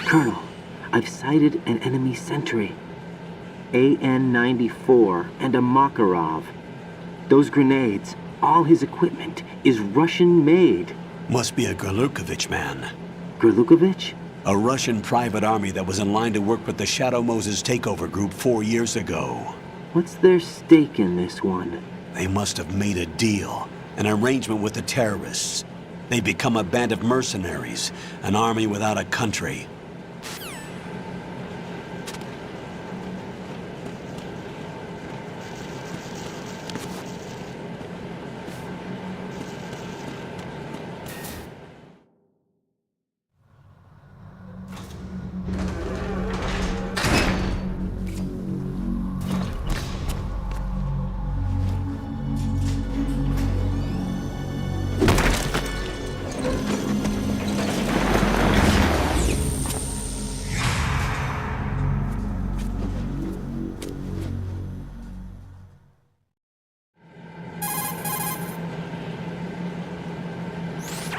Colonel, I've sighted an enemy sentry. AN-94 and a Makarov. Those grenades, all his equipment, is Russian-made.
Must be a Gorlukovich man.
Gorlukovich?
A Russian private army that was in line to work with the Shadow Moses takeover group 4 years ago.
What's their stake in this one?
They must have made a deal, an arrangement with the terrorists. They become a band of mercenaries, an army without a country.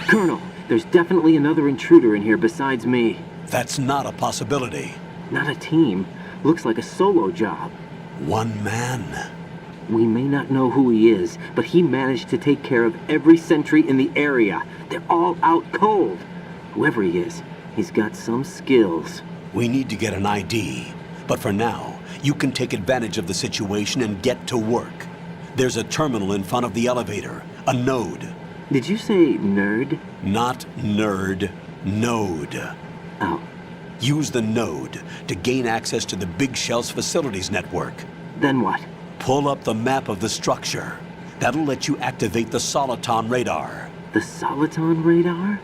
Colonel, there's definitely another intruder in here besides me.
That's not a possibility.
Not a team. Looks like a solo job.
One man.
We may not know who he is, but he managed to take care of every sentry in the area. They're all out cold. Whoever he is, he's got some skills.
We need to get an ID. But for now, you can take advantage of the situation and get to work. There's a terminal in front of the elevator. A node.
Did you say nerd?
Not nerd. Node.
Oh.
Use the node to gain access to the Big Shell's facilities network.
Then what?
Pull up the map of the structure. That'll let you activate the Soliton radar.
The Soliton radar?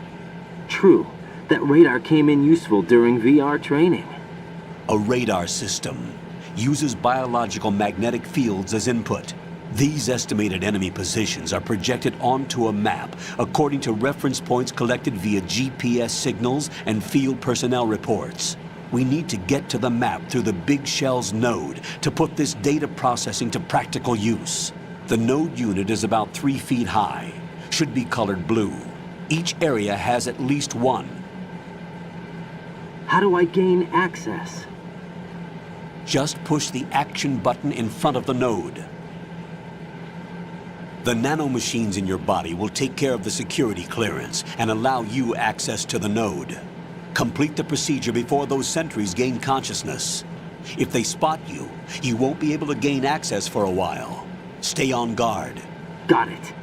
True. That radar came in useful during VR training.
A radar system uses biological magnetic fields as input. These estimated enemy positions are projected onto a map according to reference points collected via GPS signals and field personnel reports. We need to get to the map through the Big Shell's node to put this data processing to practical use. The node unit is about 3 feet high, should be colored blue. Each area has at least one.
How do I gain access?
Just push the action button in front of the node. The nanomachines in your body will take care of the security clearance and allow you access to the node. Complete the procedure before those sentries gain consciousness. If they spot you, you won't be able to gain access for a while. Stay on guard.
Got it.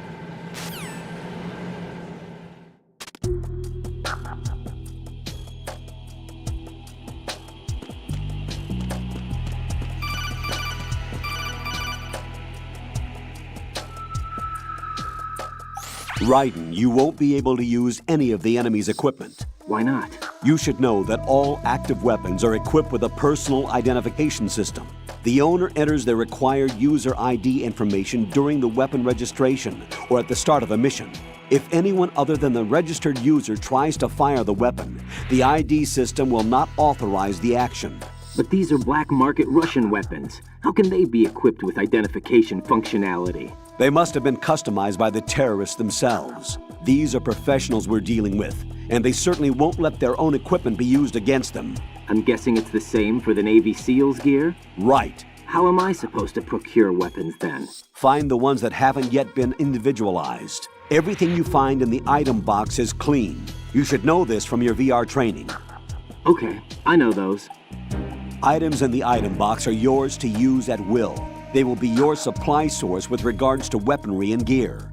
Raiden, you won't be able to use any of the enemy's equipment.
Why not?
You should know that all active weapons are equipped with a personal identification system. The owner enters their required user ID information during the weapon registration or at the start of a mission. If anyone other than the registered user tries to fire the weapon, the ID system will not authorize the action.
But these are black market Russian weapons. How can they be equipped with identification functionality?
They must have been customized by the terrorists themselves. These are professionals we're dealing with, and they certainly won't let their own equipment be used against them.
I'm guessing it's the same for the Navy SEALs gear?
Right.
How am I supposed to procure weapons then?
Find the ones that haven't yet been individualized. Everything you find in the item box is clean. You should know this from your VR training.
Okay, I know those.
Items in the item box are yours to use at will. They will be your supply source with regards to weaponry and gear.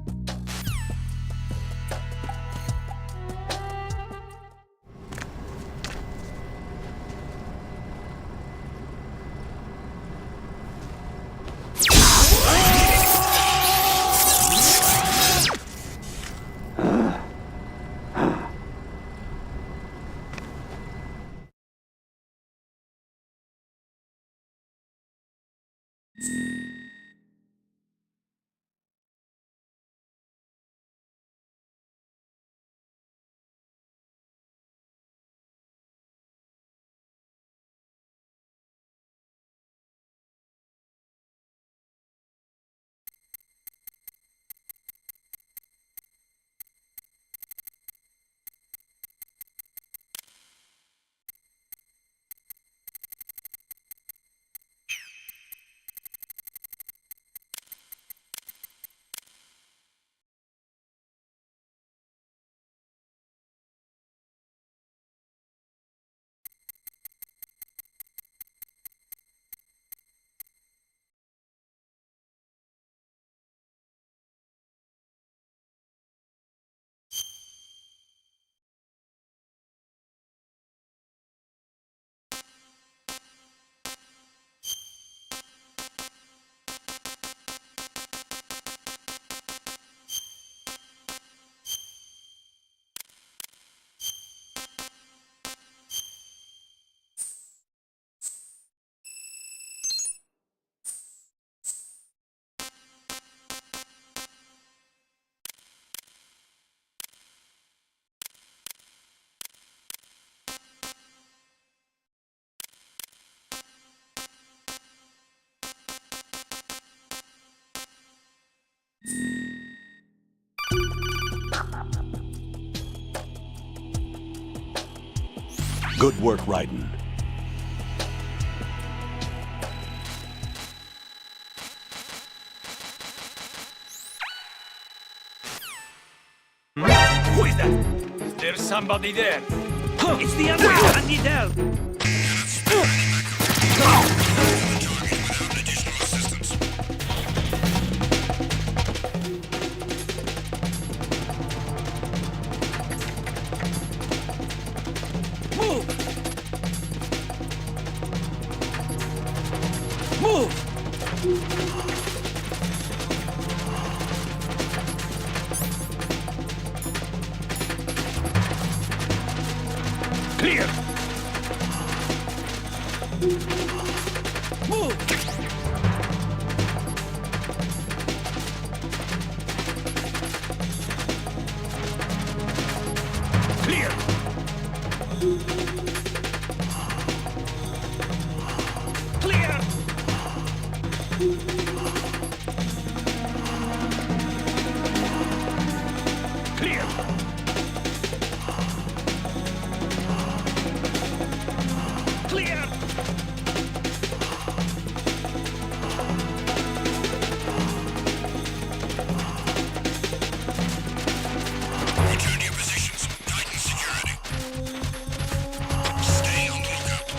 Good work, Raiden.
Who is that? There's somebody there. It's the enemy! I need help! Clear! Move! Clear! Clear! Clear! Clear!
Return to your positions. Tighten security. Stay on the lookout.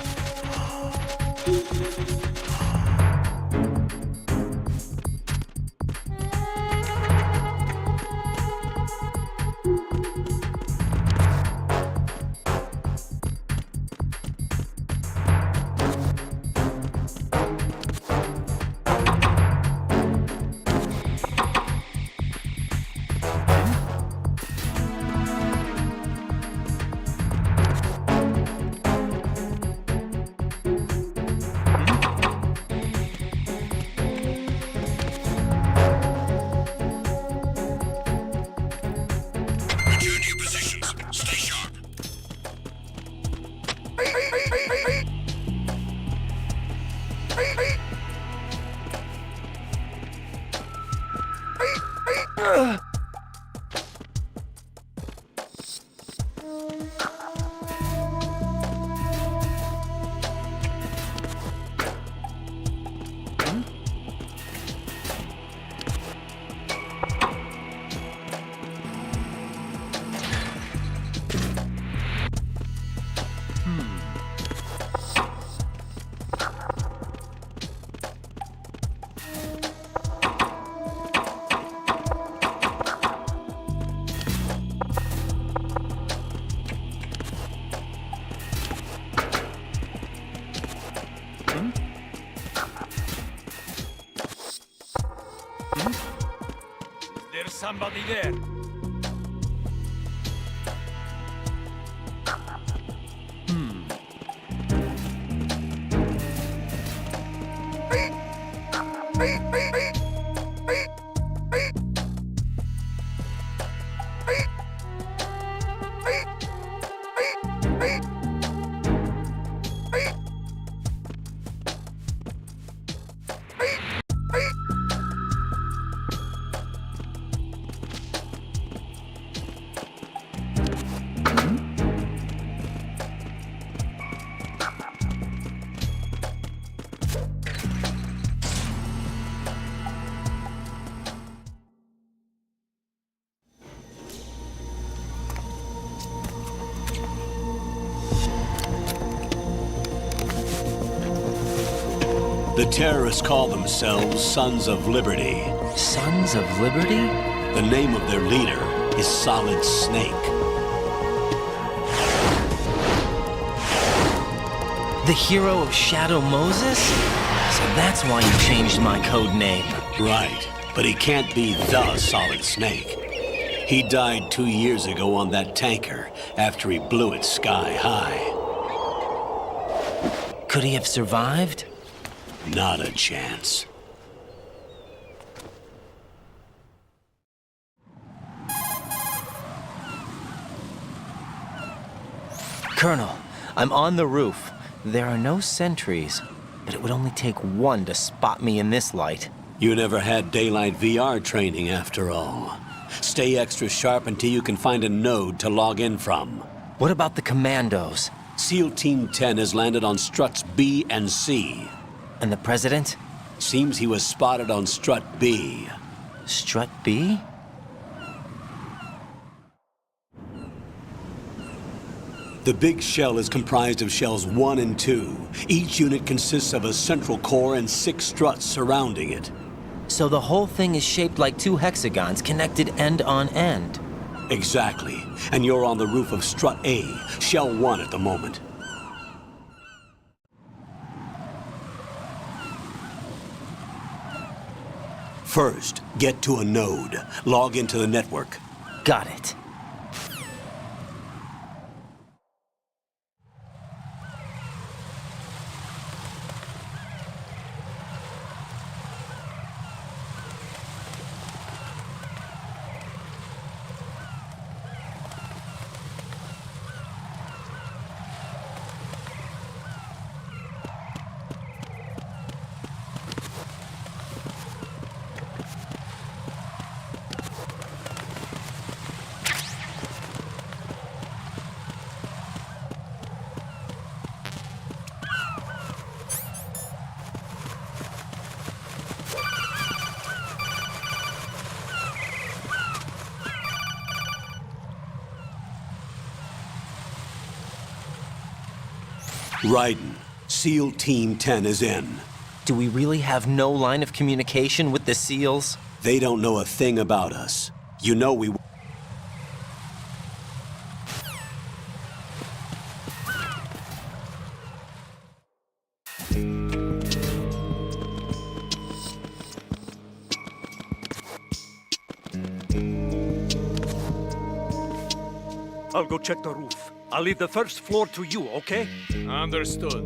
There's somebody there.
The terrorists call themselves Sons of Liberty.
Sons of Liberty?
The name of their leader is Solid Snake.
The hero of Shadow Moses? So that's why you changed my code name.
Right, but he can't be the Solid Snake. He died 2 years ago on that tanker after he blew it sky high.
Could he have survived?
Not a chance.
Colonel, I'm on the roof. There are no sentries, but it would only take one to spot me in this light.
You never had daylight VR training after all. Stay extra sharp until you can find a node to log in from.
What about the commandos?
SEAL Team 10 has landed on struts B and C.
And the president?
Seems he was spotted on strut B.
Strut B?
The big shell is comprised of shells 1 and 2. Each unit consists of a central core and 6 struts surrounding it.
So the whole thing is shaped like 2 hexagons connected end on end.
Exactly. And you're on the roof of strut A, shell 1 at the moment. First, get to a node. Log into the network.
Got it.
Raiden, SEAL Team 10 is in.
Do we really have no line of communication with the SEALs?
They don't know a thing about us. You know we...
I'll go check the roof. I'll leave the first floor to you, okay?
Understood.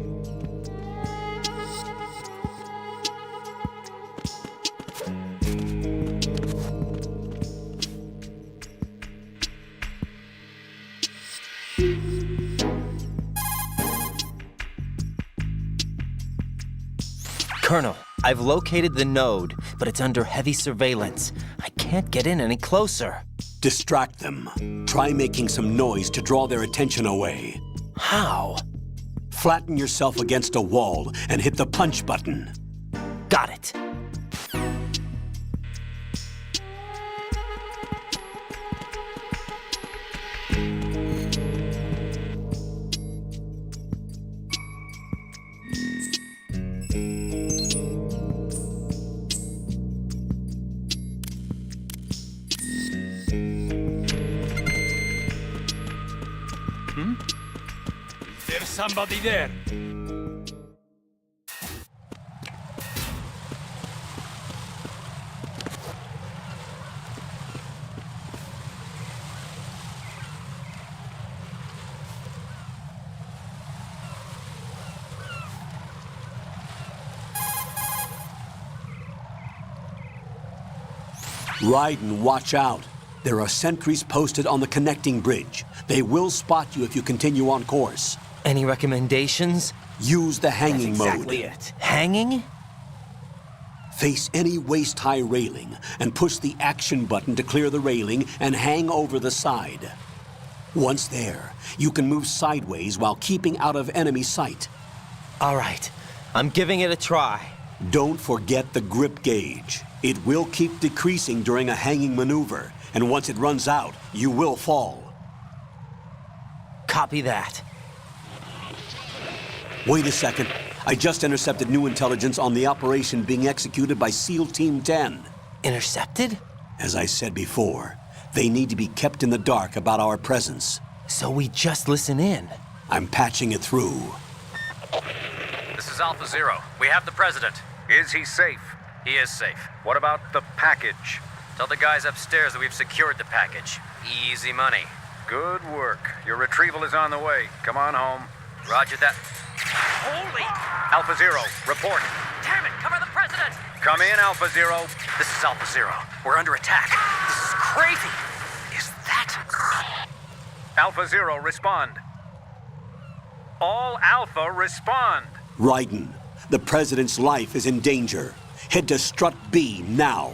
Colonel, I've located the node, but it's under heavy surveillance. I can't can't get in any closer.
Distract them. Try making some noise to draw their attention away.
How?
Flatten yourself against a wall and hit the punch button.
Got it.
There's somebody there.
Raiden, watch out. There are sentries posted on the connecting bridge. They will spot you if you continue on course.
Any recommendations?
Use the hanging
That's exactly
mode.
it. Hanging?
Face any waist-high railing and push the action button to clear the railing and hang over the side. Once there, you can move sideways while keeping out of enemy sight.
All right. I'm giving it a try.
Don't forget the grip gauge. It will keep decreasing during a hanging maneuver, and once it runs out, you will fall.
Copy that.
Wait a second. I just intercepted new intelligence on the operation being executed by SEAL Team 10.
Intercepted?
As I said before, they need to be kept in the dark about our presence.
So we just listen in.
I'm patching it through.
This is Alpha Zero. We have the President.
Is he safe?
He is safe.
What about the package?
Tell the guys upstairs that we've secured the package. Easy money.
Good work. Your retrieval is on the way. Come on home.
Roger that. Holy!
Alpha Zero, report.
Damn it! Cover the President!
Come in, Alpha Zero.
This is Alpha Zero. We're under attack. This is crazy. Is that...
Alpha Zero, respond. All Alpha, respond.
Raiden, the President's life is in danger. Head to Strut B now.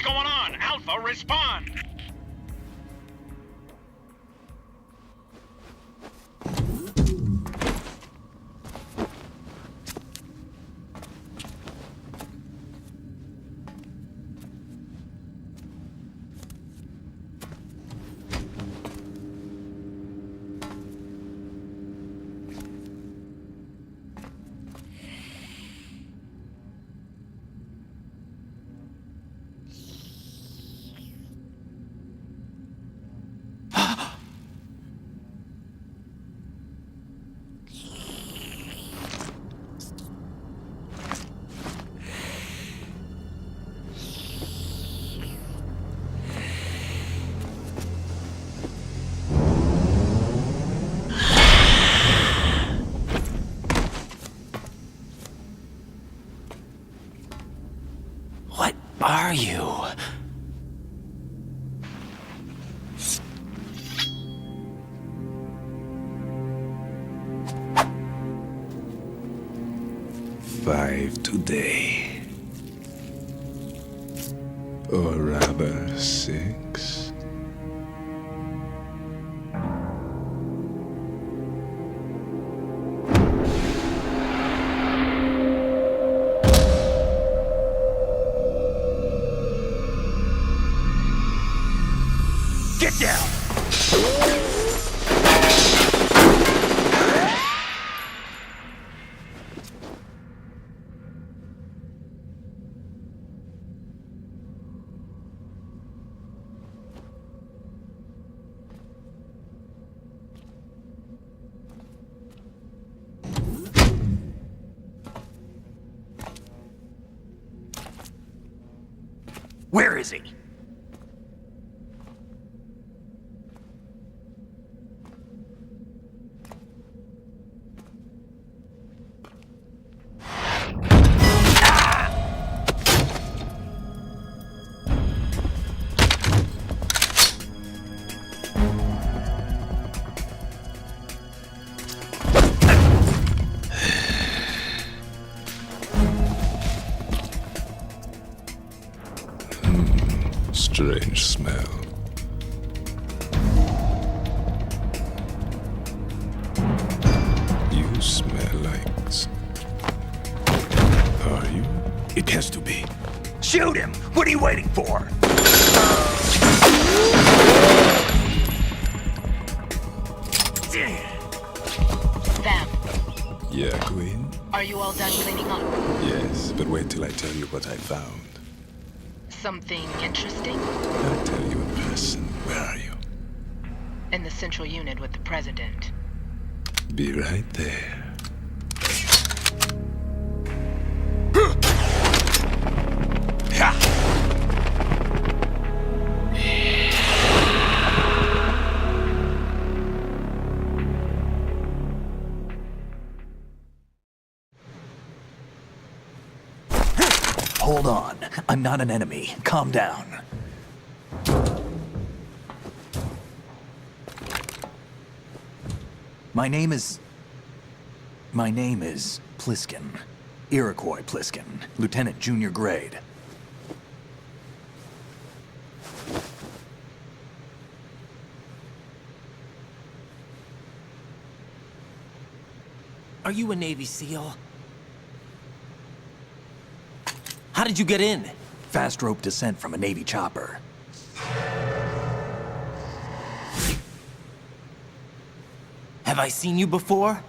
What's going on? Alpha, respond!
What are you?
Five today. Or rather, 6.
Get down!
Where is he?
Strange smell. You smell like... Are you?
It has to be. Shoot him! What are you waiting for?
Vam,
Yeah, Queen?
are you all done cleaning up?
Yes, but wait till I tell you what I found.
Something interesting?
I'll tell you in person. Where are you?
In the central unit with the president.
Be right there.
Hold on. I'm not an enemy. Calm down. My name is Pliskin. Iroquois Pliskin. Lieutenant Junior Grade.
Are you a Navy SEAL? How did you get in?
Fast rope descent from a Navy chopper.
Have I seen you before?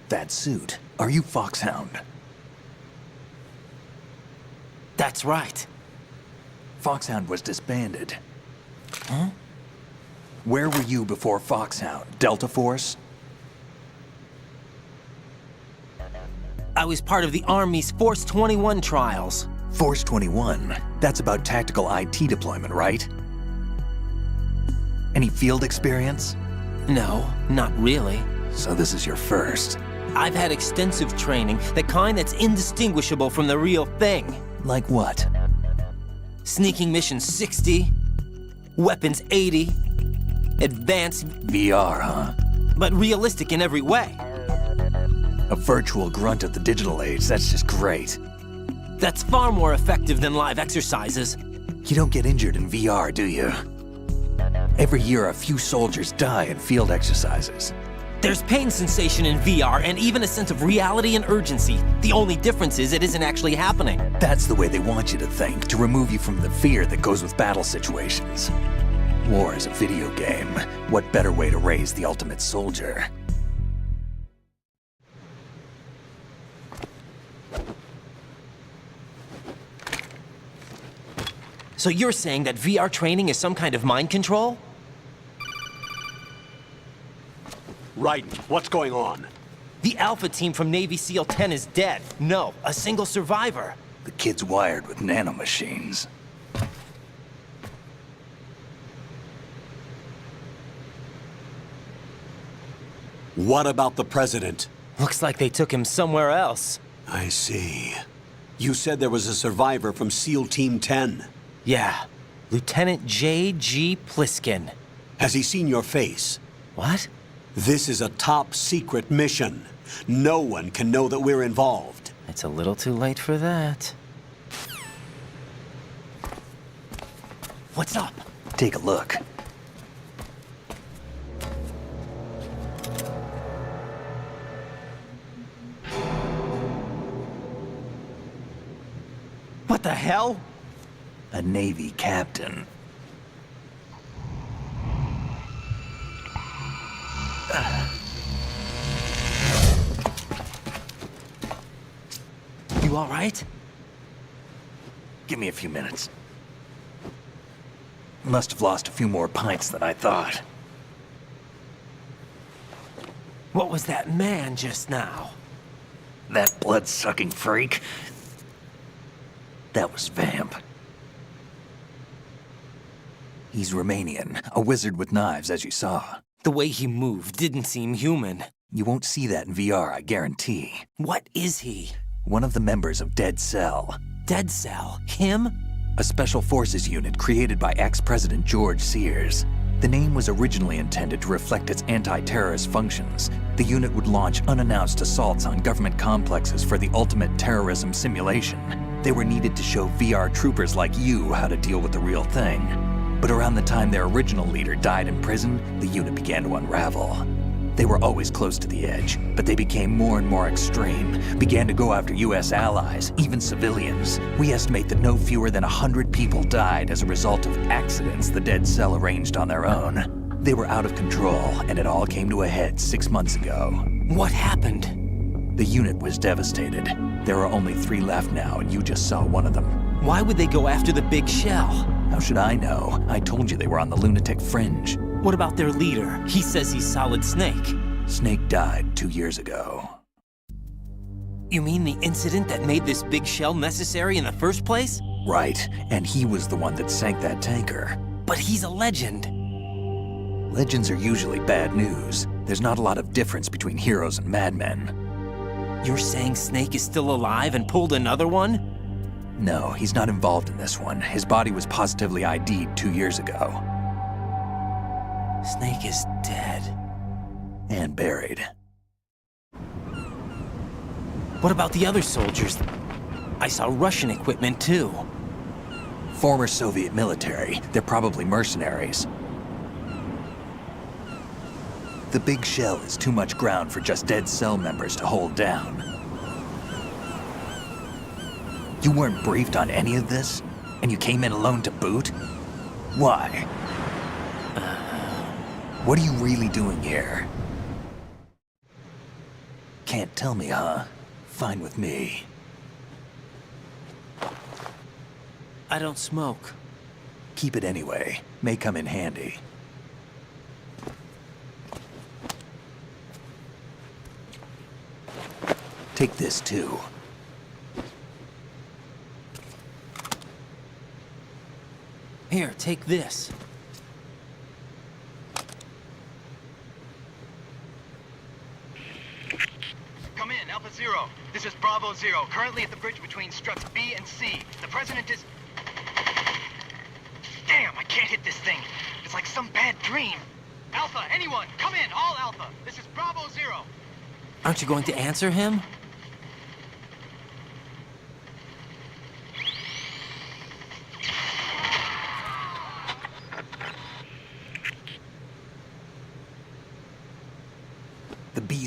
That suit. Are you Foxhound?
That's right.
Foxhound was disbanded. Huh? Where were you before Foxhound? Delta Force?
I was part of the Army's Force 21 trials.
Force 21? That's about tactical IT deployment, right? Any field experience?
No, not really.
So this is your first.
I've had extensive training, the kind that's indistinguishable from the real thing.
Like what?
Sneaking mission 60, weapons 80, advanced...
VR, huh?
But realistic in every way.
A virtual grunt of the digital age, that's just great.
That's far more effective than live exercises.
You don't get injured in VR, do you? Every year, a few soldiers die in field exercises.
There's pain sensation in VR and even a sense of reality and urgency. The only difference is it isn't actually happening.
That's the way they want you to think, to remove you from the fear that goes with battle situations. War is a video game. What better way to raise the ultimate soldier?
So you're saying that VR training is some kind of mind control?
Raiden, what's going on?
The Alpha team from Navy SEAL 10 is dead. No, a single survivor.
The kid's wired with nanomachines.
What about the President?
Looks like they took him somewhere else.
I see. You said there was a survivor from SEAL Team 10.
Yeah, Lieutenant J.G. Pliskin.
Has he seen your face?
What?
This is a top secret mission. No one can know that we're involved.
It's a little too late for that. What's up?
Take a look.
What the hell?
A Navy captain.
You all right?
Give me a few minutes. Must have lost a few more pints than I thought.
What was that man just now?
That blood-sucking freak? That was Vamp. He's Romanian, a wizard with knives, as you saw.
The way he moved didn't seem human.
You won't see that in VR, I guarantee.
What is he?
One of the members of Dead Cell.
Dead Cell? Him?
A special forces unit created by ex-President George Sears. The name was originally intended to reflect its anti-terrorist functions. The unit would launch unannounced assaults on government complexes for the ultimate terrorism simulation. They were needed to show VR troopers like you how to deal with the real thing. But around the time their original leader died in prison, the unit began to unravel. They were always close to the edge, but they became more and more extreme, began to go after US allies, even civilians. We estimate that no fewer than 100 people died as a result of accidents the Dead Cell arranged on their own. They were out of control, and it all came to a head 6 months ago.
What happened?
The unit was devastated. There are only 3 left now, and you just saw one of them.
Why would they go after the big shell?
How should I know? I told you they were on the lunatic fringe.
What about their leader? He says he's Solid Snake.
Snake died 2 years ago.
You mean the incident that made this big shell necessary in the first place?
Right, and he was the one that sank that tanker.
But he's a legend.
Legends are usually bad news. There's not a lot of difference between heroes and madmen.
You're saying Snake is still alive and pulled another one?
No, he's not involved in this one. His body was positively ID'd 2 years ago.
Snake is dead.
And buried.
What about the other soldiers? I saw Russian equipment too.
Former Soviet military. They're probably mercenaries. The big shell is too much ground for just Dead Cell members to hold down. You weren't briefed on any of this? And you came in alone to boot? Why? What are you really doing here? Can't tell me, huh? Fine with me.
I don't smoke.
Keep it anyway. May come in handy. Take this too.
Here, take this.
Come in, Alpha Zero. This is Bravo Zero, currently at the bridge between struts B and C. The President is... Damn, I can't hit this thing. It's like some bad dream. Alpha, anyone, come in, all Alpha. This is Bravo Zero.
Aren't you going to answer him?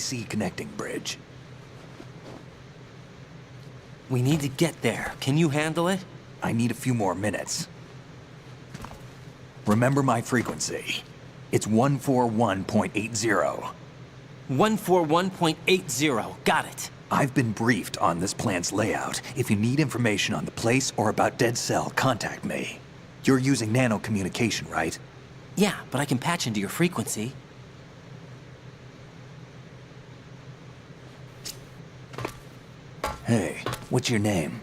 sea connecting bridge.
We need to get there. Can you handle it?
I need a few more minutes. Remember my frequency. It's 141.80.
141.80. Got it.
I've been briefed on this plant's layout. If you need information on the place or about Dead Cell, contact me. You're using nano communication, right?
Yeah, but I can patch into your frequency.
Hey, what's your name?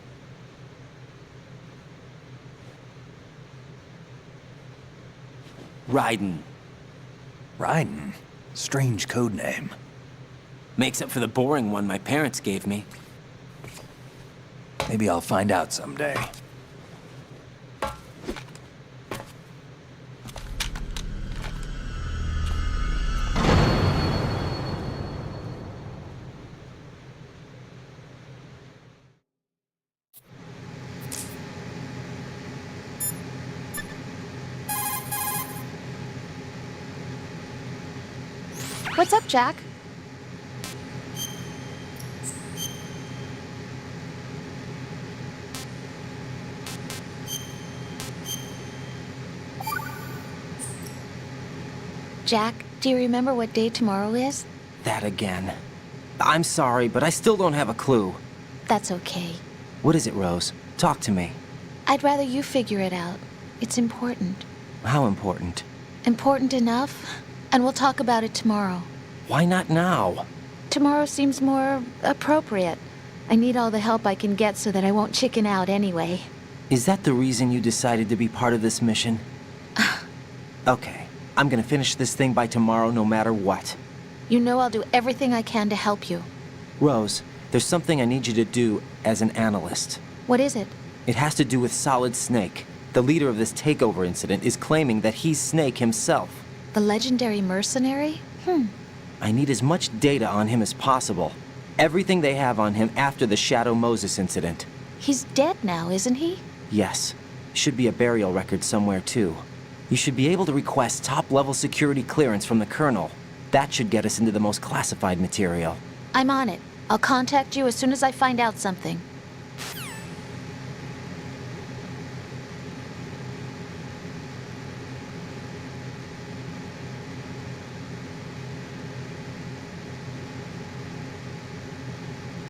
Raiden.
Raiden? Strange code name.
Makes up for the boring one my parents gave me.
Maybe I'll find out someday.
What's up, Jack? Jack, do you remember what day tomorrow is?
That again. I'm sorry, but I still don't have a clue.
That's okay.
What is it, Rose? Talk to me.
I'd rather you figure it out. It's important.
How important?
Important enough, and we'll talk about it tomorrow.
Why not now?
Tomorrow seems more appropriate. I need all the help I can get so that I won't chicken out anyway.
Is that the reason you decided to be part of this mission? Okay. I'm gonna finish this thing by tomorrow no matter what.
You know I'll do everything I can to help you.
Rose, there's something I need you to do as an analyst.
What is it?
It has to do with Solid Snake. The leader of this takeover incident is claiming that he's Snake himself.
The legendary mercenary?
I need as much data on him as possible. Everything they have on him after the Shadow Moses incident.
He's dead now, isn't he?
Yes. Should be a burial record somewhere, too. You should be able to request top-level security clearance from the Colonel. That should get us into the most classified material.
I'm on it. I'll contact you as soon as I find out something.